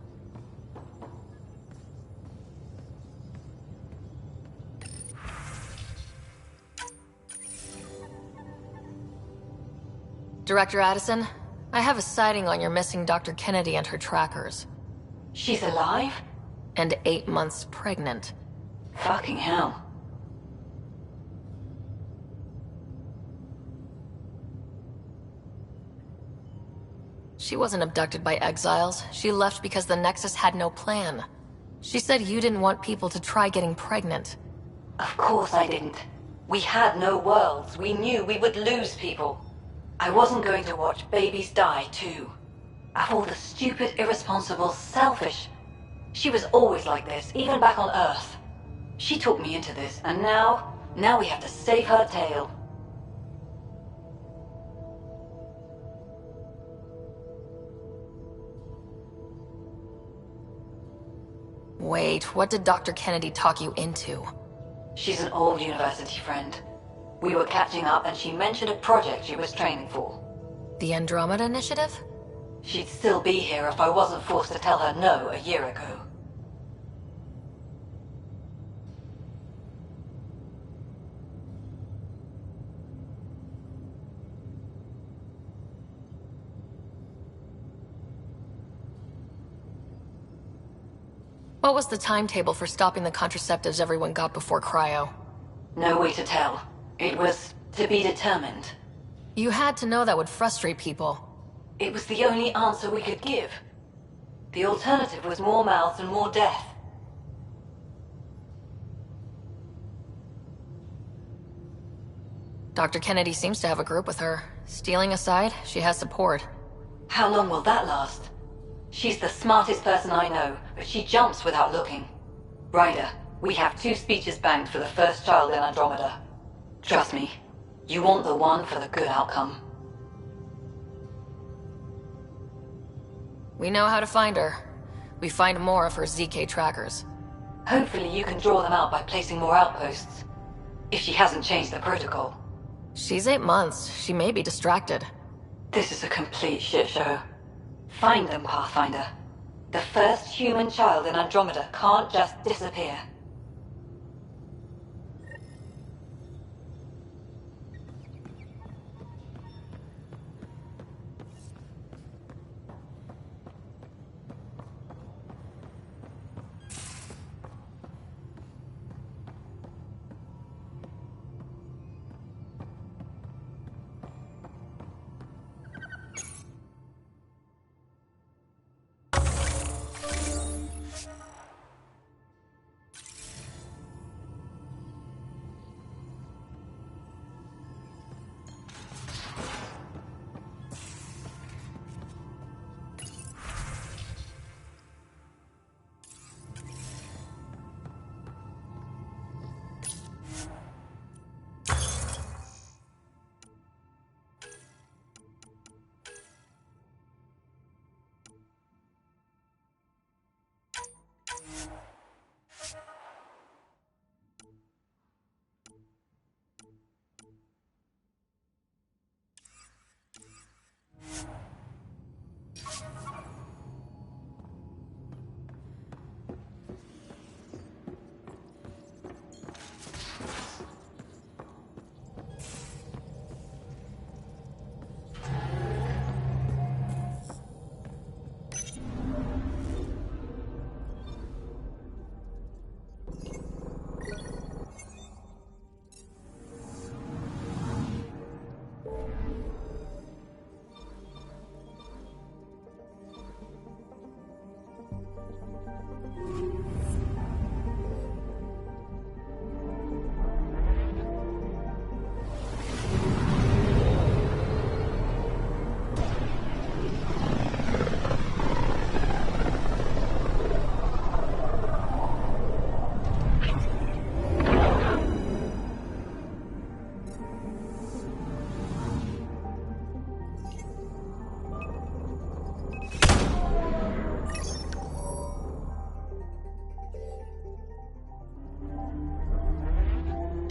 Director Addison, I have a sighting on your missing Dr. Kennedy and her trackers. She's alive? And 8 months pregnant. Fucking hell. She wasn't abducted by exiles. She left because the Nexus had no plan. She said you didn't want people to try getting pregnant. Of course I didn't. We had no worlds. We knew we would lose people. I wasn't going to watch babies die, too. Of all the stupid, irresponsible, selfish... She was always like this, even back on Earth. She talked me into this, and now we have to save her tail. Wait, what did Dr. Kennedy talk you into? She's an old university friend. We were catching up and she mentioned a project she was training for. The Andromeda Initiative? She'd still be here if I wasn't forced to tell her no a year ago. What was the timetable for stopping the contraceptives everyone got before cryo? No way to tell. It was to be determined. You had to know that would frustrate people. It was the only answer we could give. The alternative was more mouths and more death. Dr. Kennedy seems to have a group with her. Stealing aside, she has support. How long will that last? She's the smartest person I know, but she jumps without looking. Ryder, we have 2 speeches banked for the first child in Andromeda. Trust me, you want the one for the good outcome. We know how to find her. We find more of her ZK trackers. Hopefully you can draw them out by placing more outposts. If she hasn't changed the protocol. She's 8 months. She may be distracted. This is a complete shit show. Find them, Pathfinder. The first human child in Andromeda can't just disappear.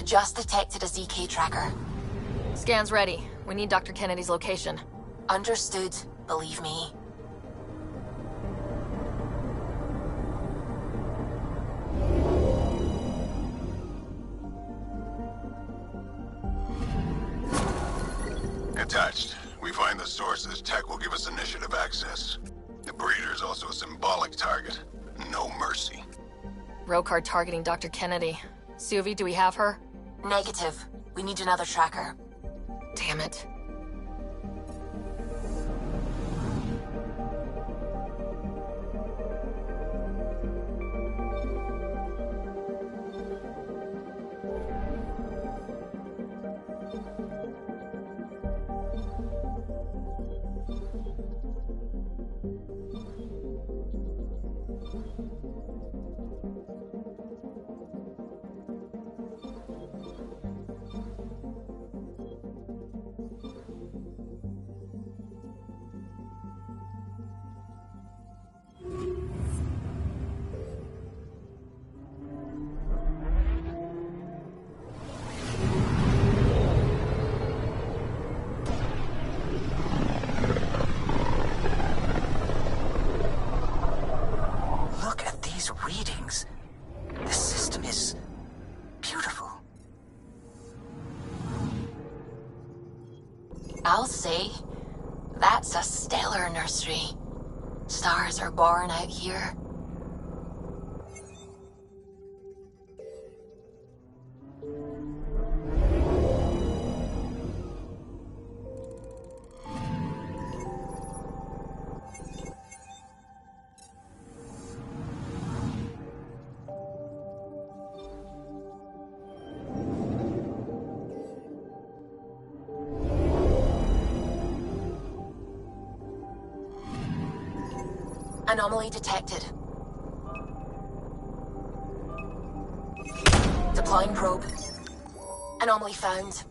Just detected a ZK tracker. Scan's ready. We need Dr. Kennedy's location. Understood, believe me. Attached. We find the sources. Tech will give us initiative access. The breeder's also a symbolic target. No mercy. Rokar targeting Dr. Kennedy. Suvi, do we have her? Negative. We need another tracker. Damn it. Readings. This system is beautiful. I'll say, that's a stellar nursery. Stars are born out here. Anomaly detected. Deploying probe. Anomaly found.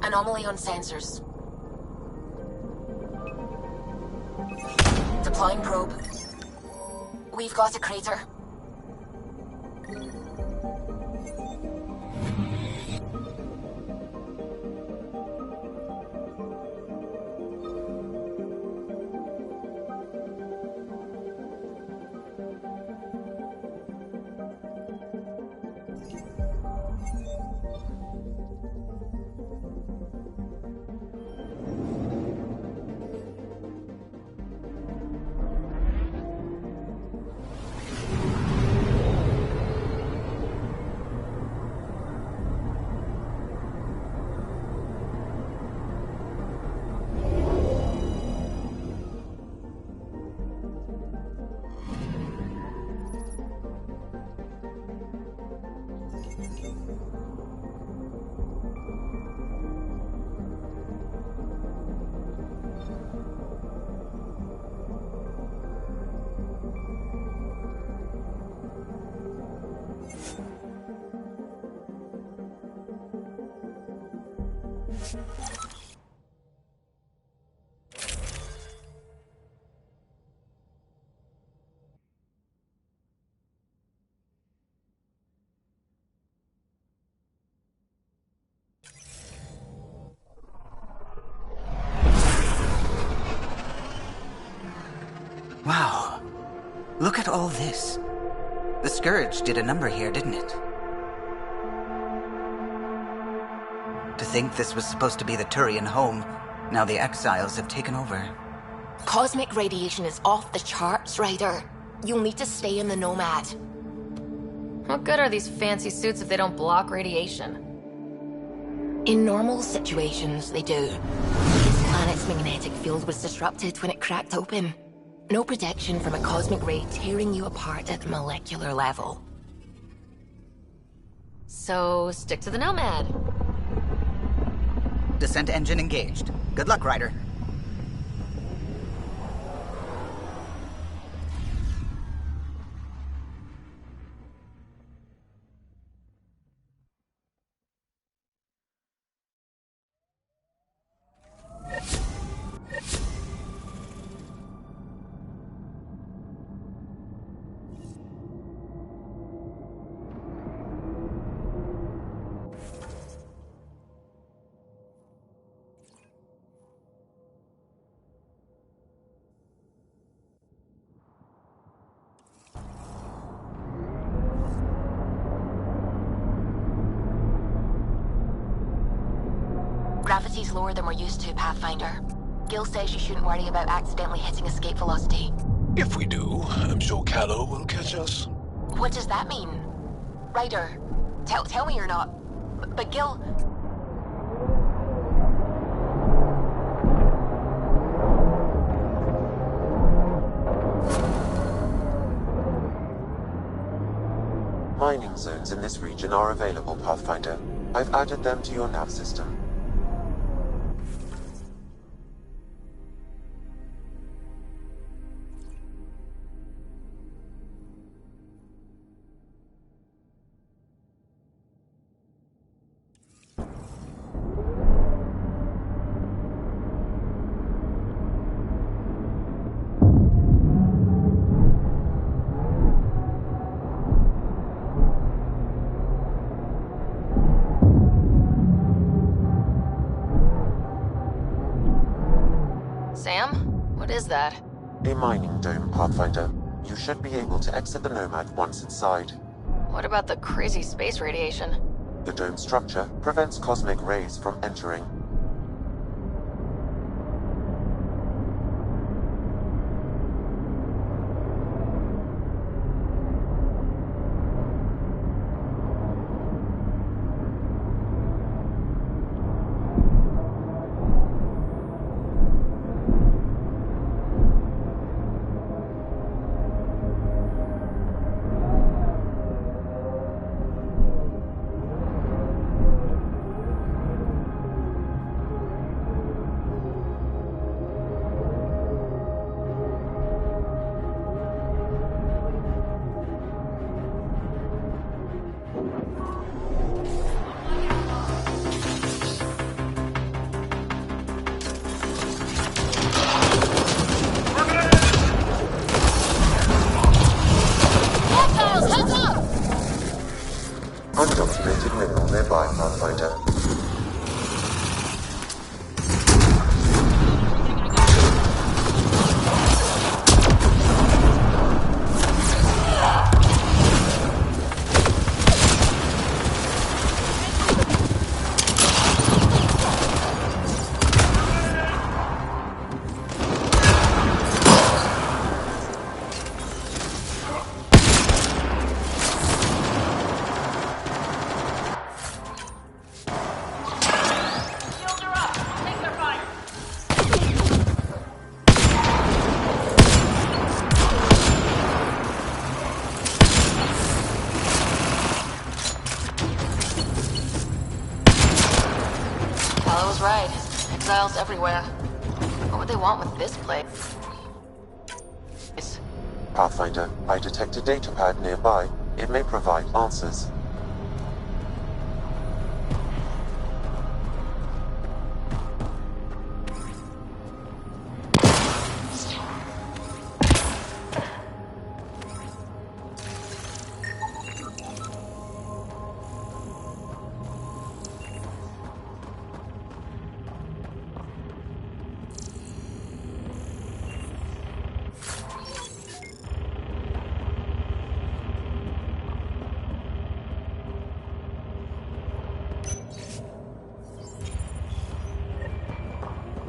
Anomaly on sensors. Deploying probe. We've got a crater. Wow. Look at all this. The Scourge did a number here, didn't it? To think this was supposed to be the Turian home, now the Exiles have taken over. Cosmic radiation is off the charts, Ryder. You'll need to stay in the Nomad. What good are these fancy suits if they don't block radiation? In normal situations, they do. This planet's magnetic field was disrupted when it cracked open. No protection from a cosmic ray tearing you apart at the molecular level. So, stick to the Nomad. Descent engine engaged. Good luck, Ryder. Gravity's lower than we're used to, Pathfinder. Gil says you shouldn't worry about accidentally hitting escape velocity. If we do, I'm sure Callow will catch us. What does that mean? Ryder, tell me you're not... But Gil... Mining zones in this region are available, Pathfinder. I've added them to your nav system. Sam? What is that? A mining dome, Pathfinder. You should be able to exit the Nomad once inside. What about the crazy space radiation? The dome structure prevents cosmic rays from entering. nearby, Pathfinder. Right. Exiles everywhere. What would they want with this place? Pathfinder, I detect a datapad nearby. It may provide answers.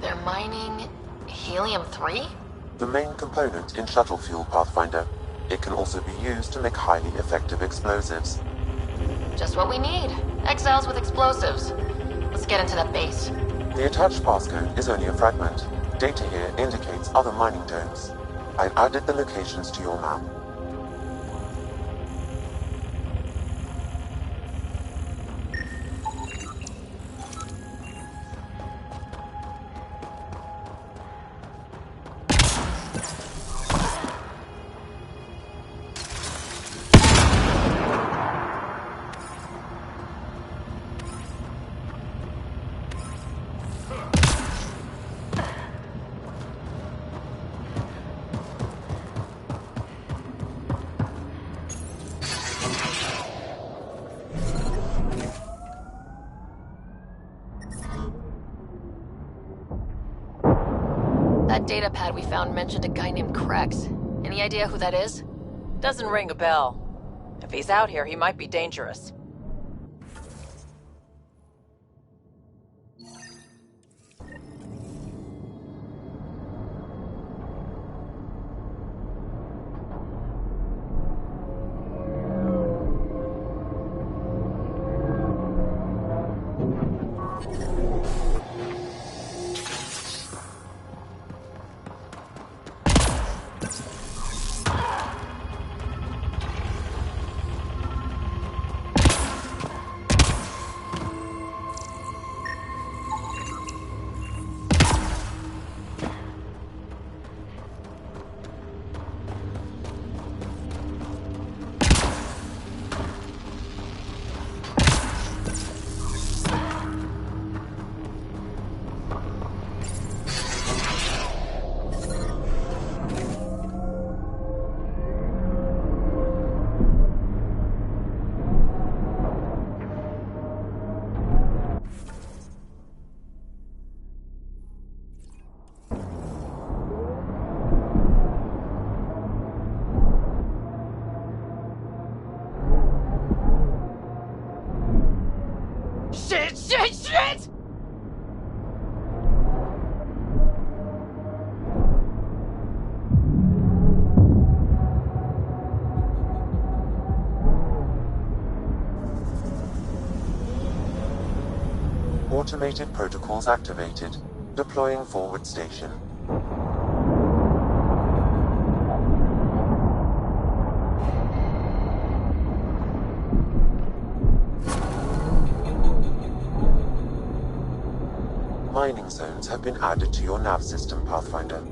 They're mining helium-3? The main component in shuttle fuel, Pathfinder. It can also be used to make highly effective explosives. Just what we need. Exiles with explosives. Let's get into that base. The attached passcode is only a fragment. Data here indicates other mining domes. I've added the locations to your map. That datapad we found mentioned a guy named Krex. Any idea who that is? Doesn't ring a bell. If he's out here, he might be dangerous. Shit! Automated protocols activated. Deploying forward station. Mining zones have been added to your nav system, Pathfinder.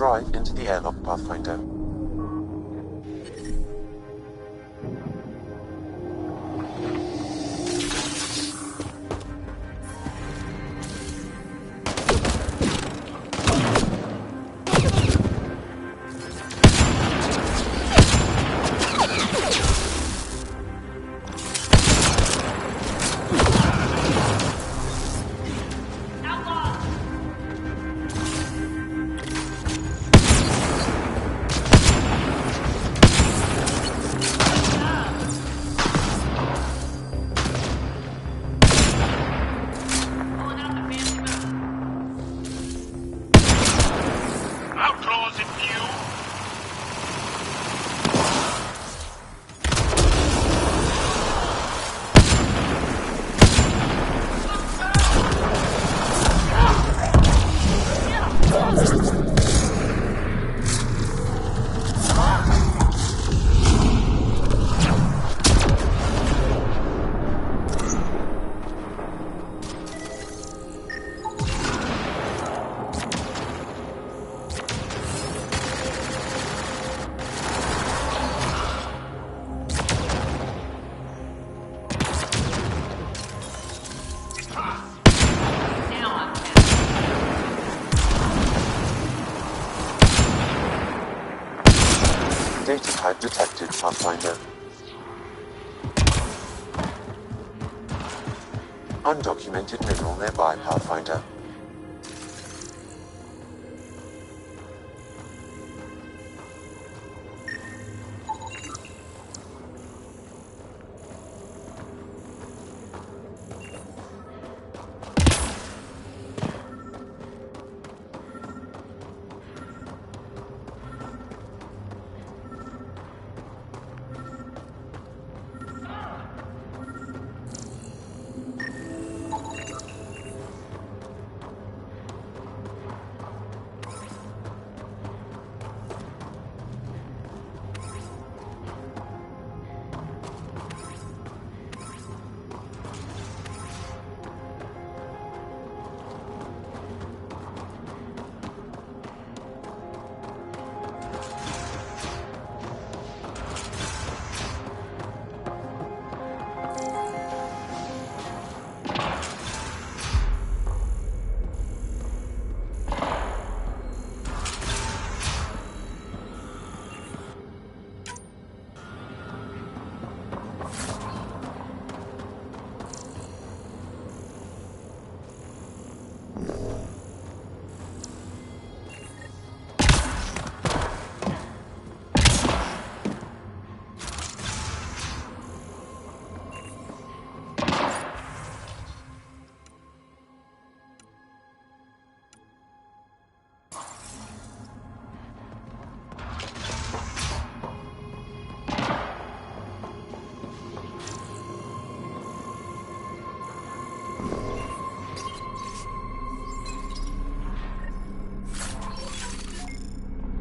drive into the airlock, Pathfinder. Data type detected, Pathfinder. Undocumented mineral nearby, Pathfinder.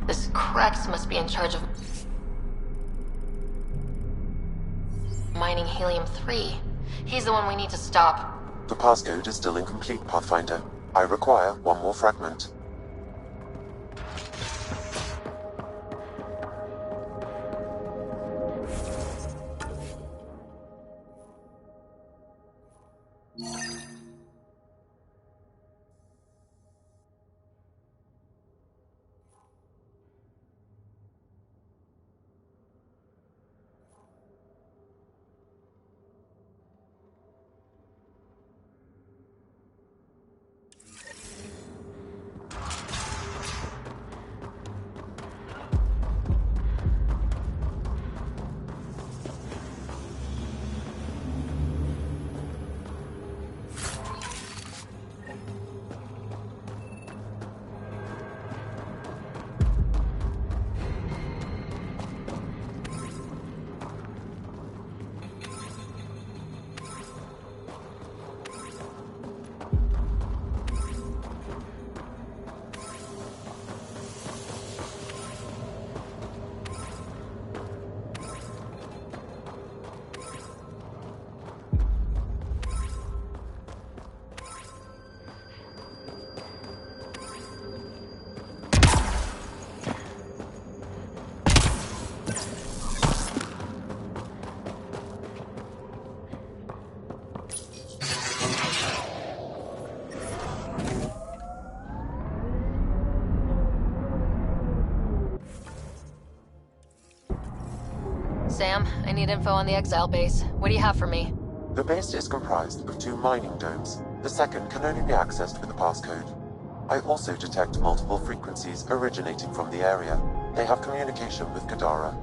This Krex must be in charge of mining helium-3. He's the one we need to stop. The passcode is still incomplete, Pathfinder. I require one more fragment. Sam, I need info on the Exile base. What do you have for me? The base is comprised of 2 mining domes. The second can only be accessed with a passcode. I also detect multiple frequencies originating from the area. They have communication with Kadara.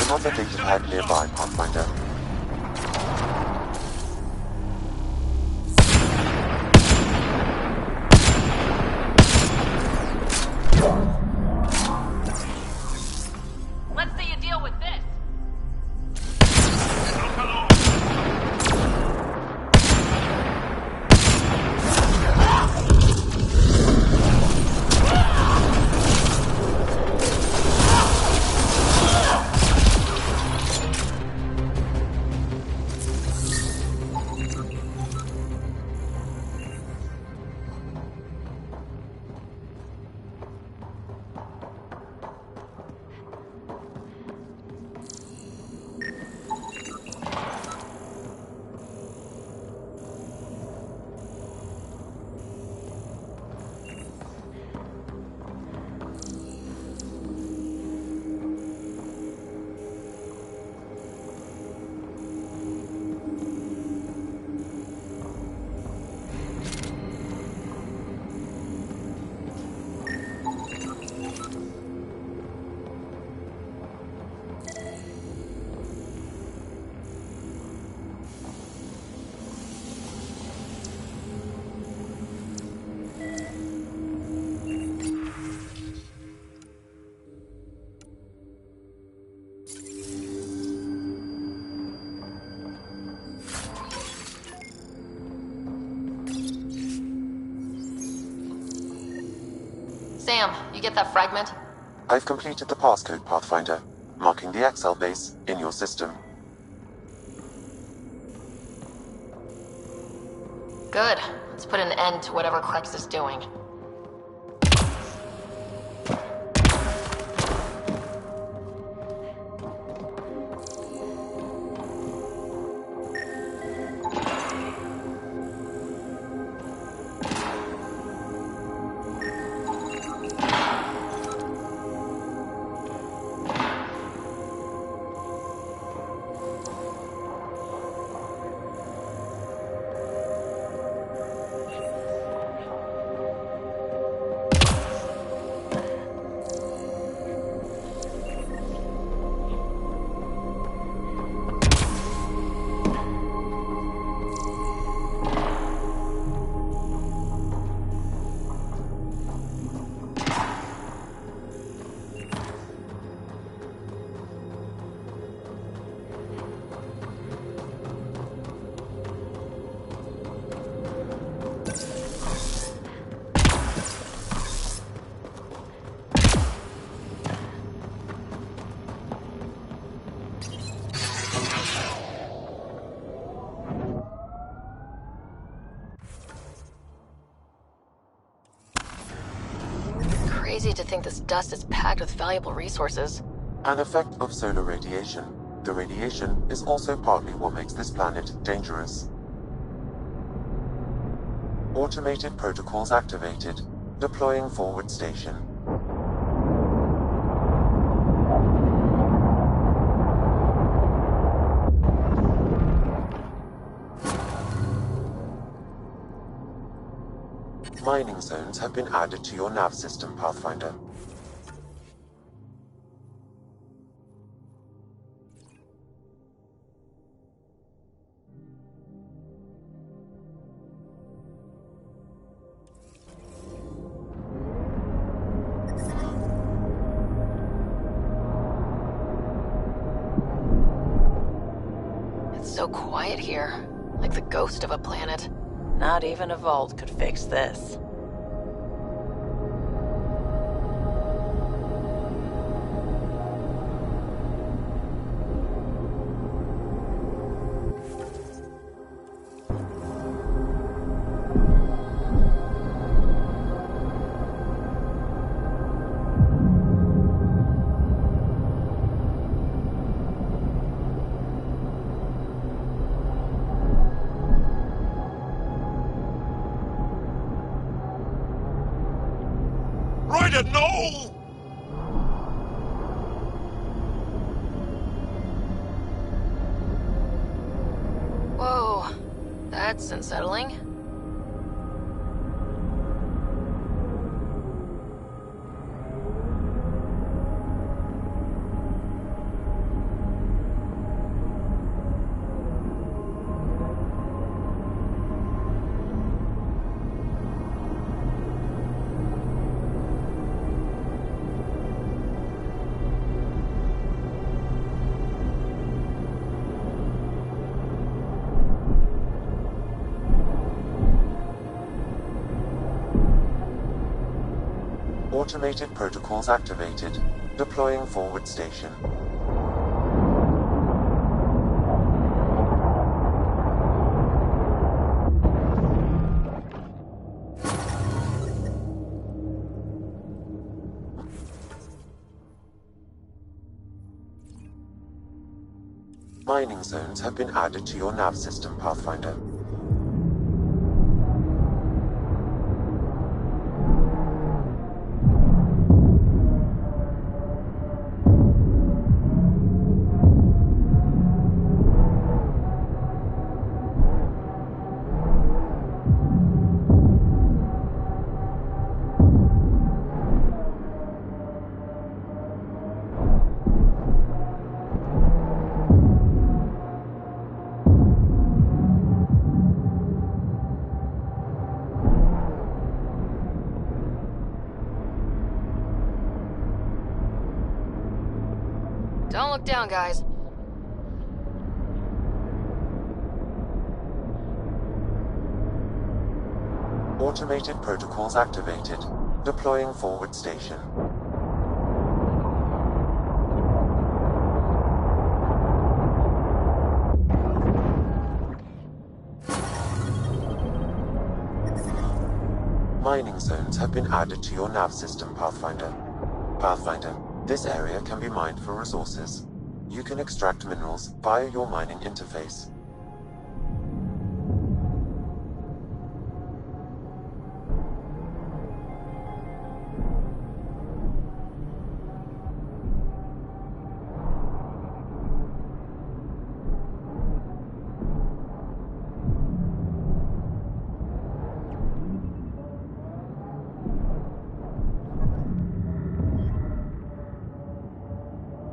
Another data pad nearby, Pathfinder. Let's see you deal with this. Sam, you get that fragment? I've completed the passcode, Pathfinder, marking the Excel base in your system. Good. Let's put an end to whatever Krex is doing. to think this dust is packed with valuable resources. An effect of solar radiation. The radiation is also partly what makes this planet dangerous. Automated protocols activated. Deploying forward station. Mining zones have been added to your nav system, Pathfinder. It's so quiet here, like the ghost of a planet. Not even a vault could fix this. Ryder, no! Whoa, that's unsettling. Automated protocols activated. Deploying forward station. Mining zones have been added to your nav system, Pathfinder. Don't look down, guys. Automated protocols activated. Deploying forward station. Mining zones have been added to your nav system, Pathfinder. Pathfinder, this area can be mined for resources. You can extract minerals via your mining interface.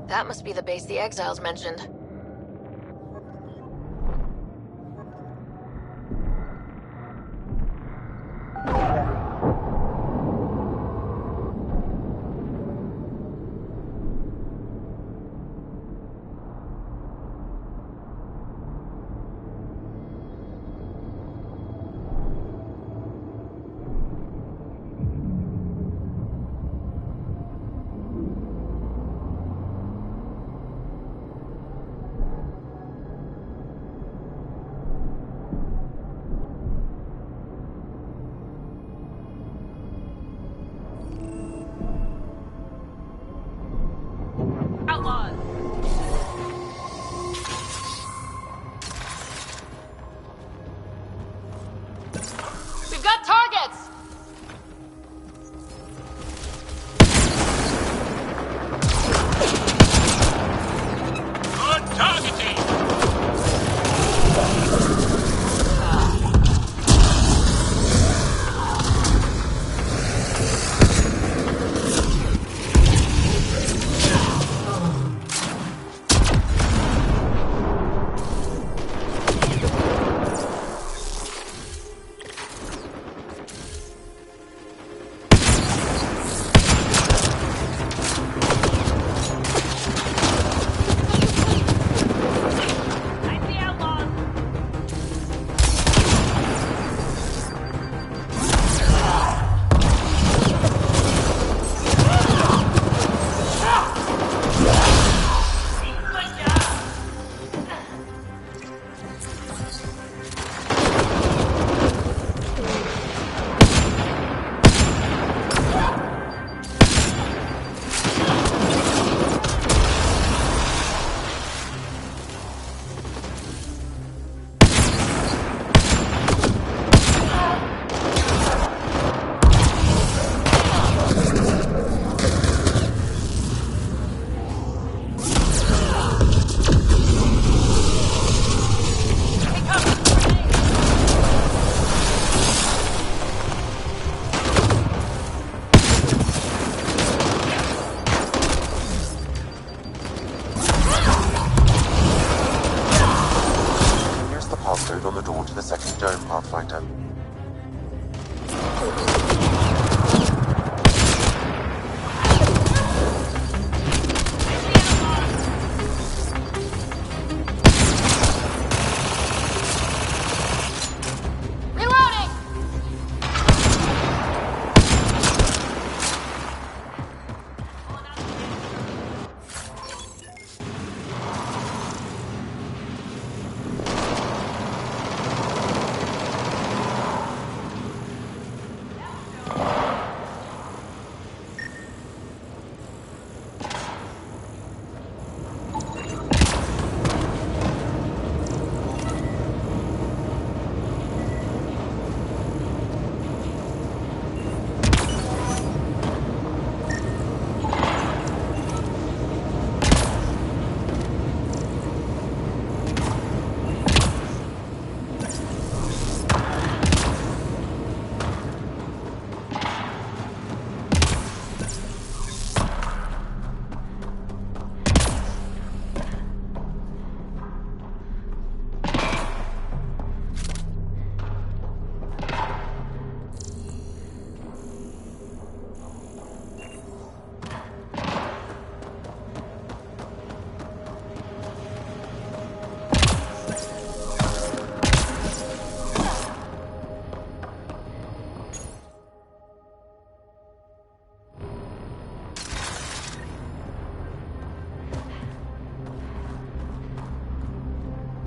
That must be the base the Exiles mentioned.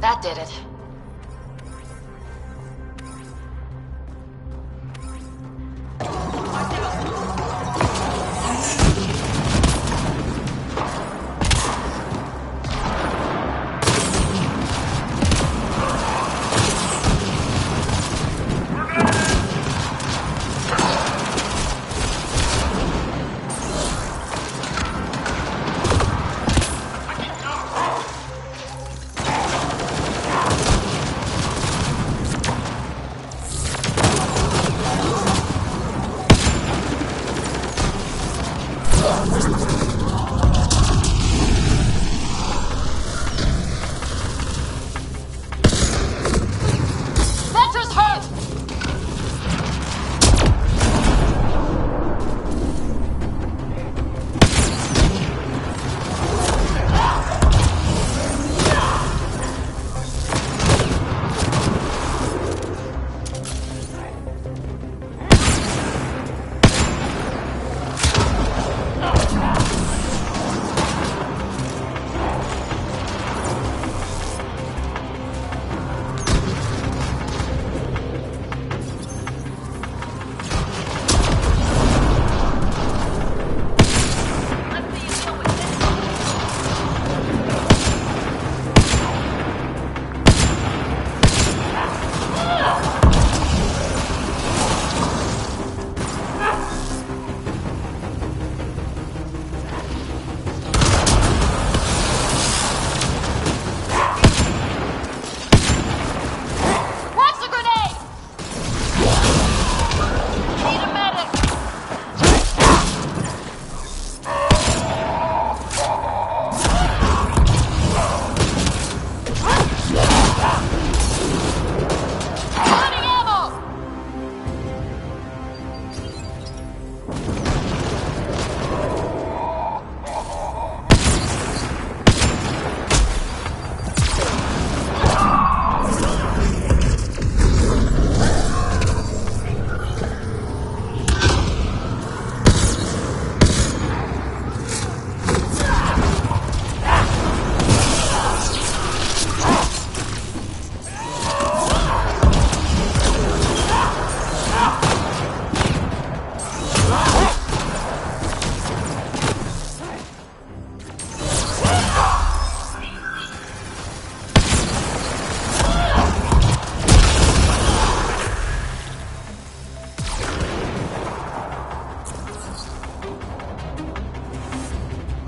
That did it.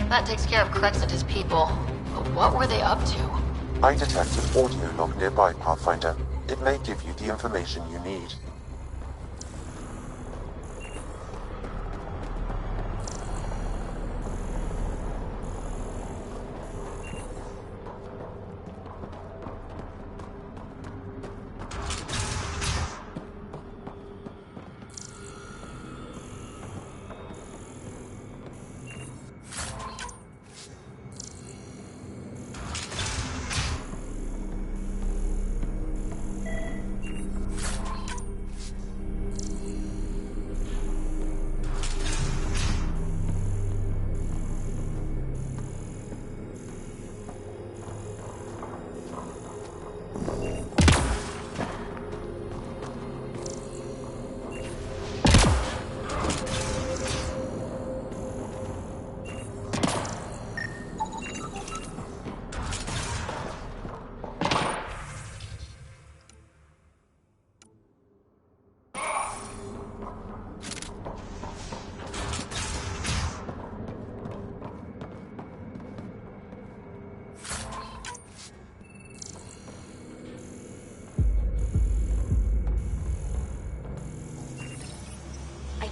That takes care of Krex and his people. But what were they up to? I detected an audio log nearby, Pathfinder. It may give you the information you need.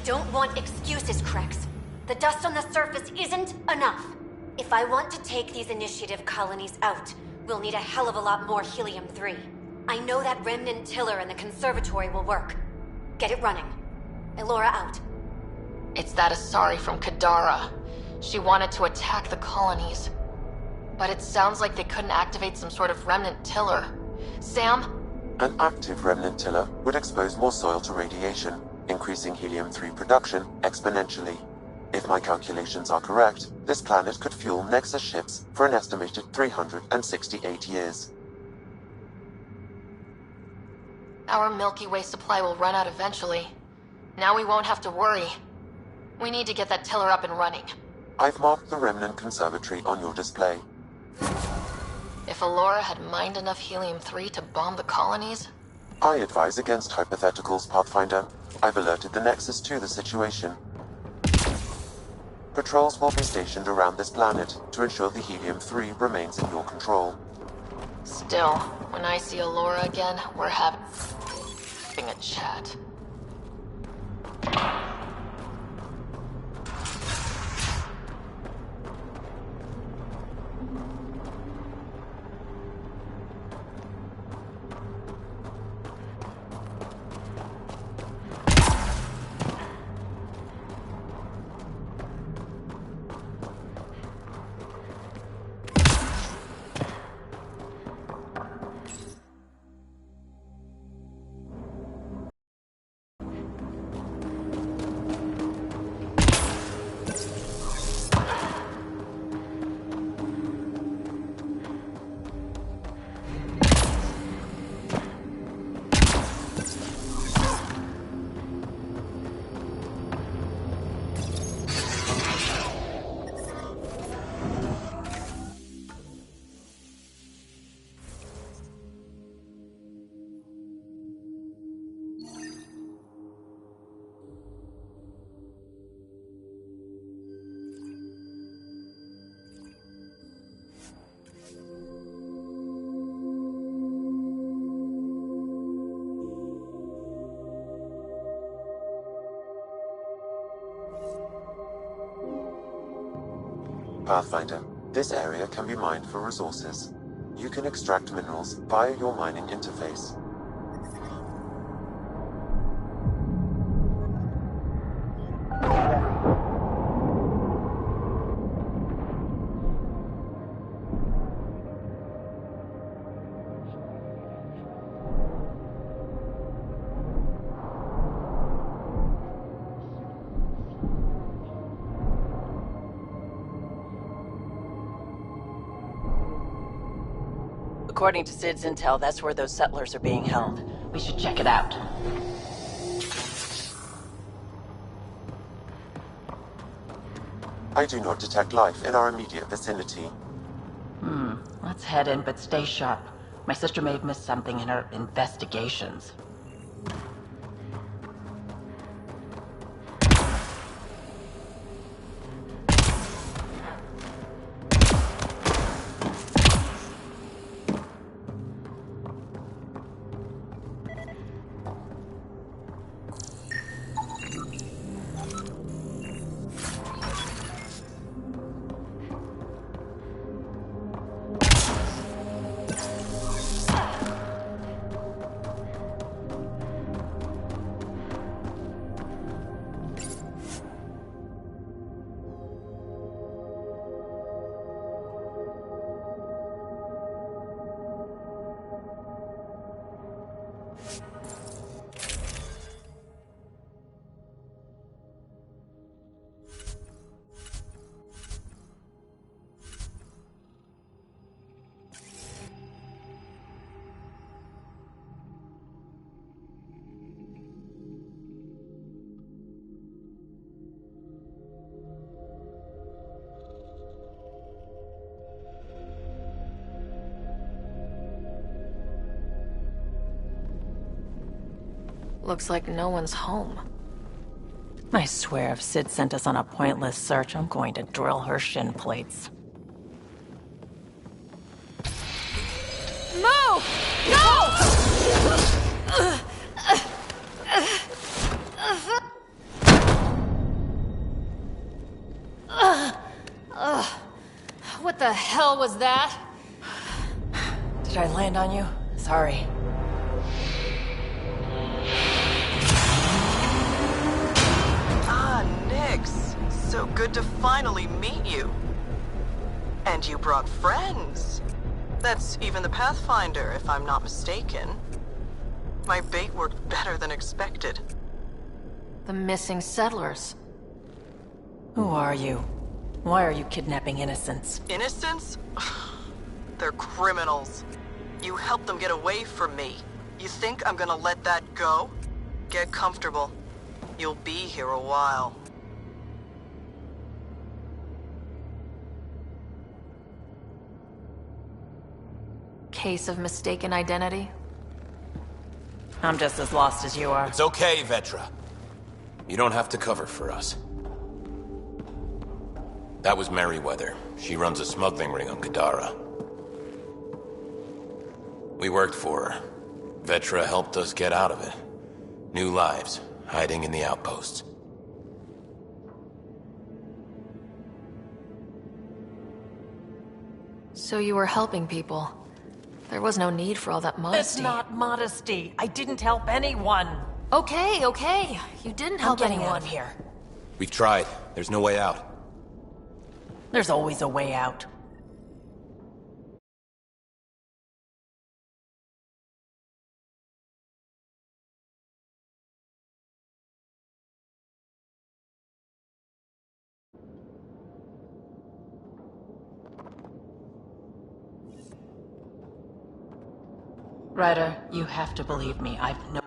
Don't want excuses, Krex. The dust on the surface isn't enough. If I want to take these initiative colonies out, we'll need a hell of a lot more helium-3. I know that remnant tiller in the conservatory will work. Get it running. Elora out. It's that Asari from Kadara. She wanted to attack the colonies. But it sounds like they couldn't activate some sort of remnant tiller. Sam? An active remnant tiller would expose more soil to radiation, increasing helium-3 production exponentially. If my calculations are correct, this planet could fuel Nexus ships for an estimated 368 years. Our Milky Way supply will run out eventually. Now we won't have to worry. We need to get that tiller up and running. I've marked the Remnant Conservatory on your display. If Alora had mined enough helium-3 to bomb the colonies... I advise against hypotheticals, Pathfinder. I've alerted the Nexus to the situation. Patrols will be stationed around this planet to ensure the helium-3 remains in your control. Still, when I see Alora again, we're having a chat. Pathfinder, this area can be mined for resources. You can extract minerals via your mining interface. According to Sid's intel, that's where those settlers are being held. We should check it out. I do not detect life in our immediate vicinity. Let's head in, but stay sharp. My sister may have missed something in her investigations. Looks like no one's home. I swear if Sid sent us on a pointless search, I'm going to drill her shin plates. Move! No! What the hell was that? Did I land on you? Sorry. So good to finally meet you. And you brought friends. That's even the Pathfinder, if I'm not mistaken. My bait worked better than expected. The missing settlers. Who are you? Why are you kidnapping innocents? Innocents? They're criminals. You helped them get away from me. You think I'm gonna let that go? Get comfortable. You'll be here a while. Case of mistaken identity? I'm just as lost as you are. It's okay, Vetra. You don't have to cover for us. That was Merryweather. She runs a smuggling ring on Kadara. We worked for her. Vetra helped us get out of it. New lives, hiding in the outposts. So you were helping people. There was no need for all that modesty. It's not modesty. I didn't help anyone. Okay, okay. You didn't help I'm getting anyone. out of here. We've tried. There's no way out. There's always a way out. Ryder, you have to believe me. I've no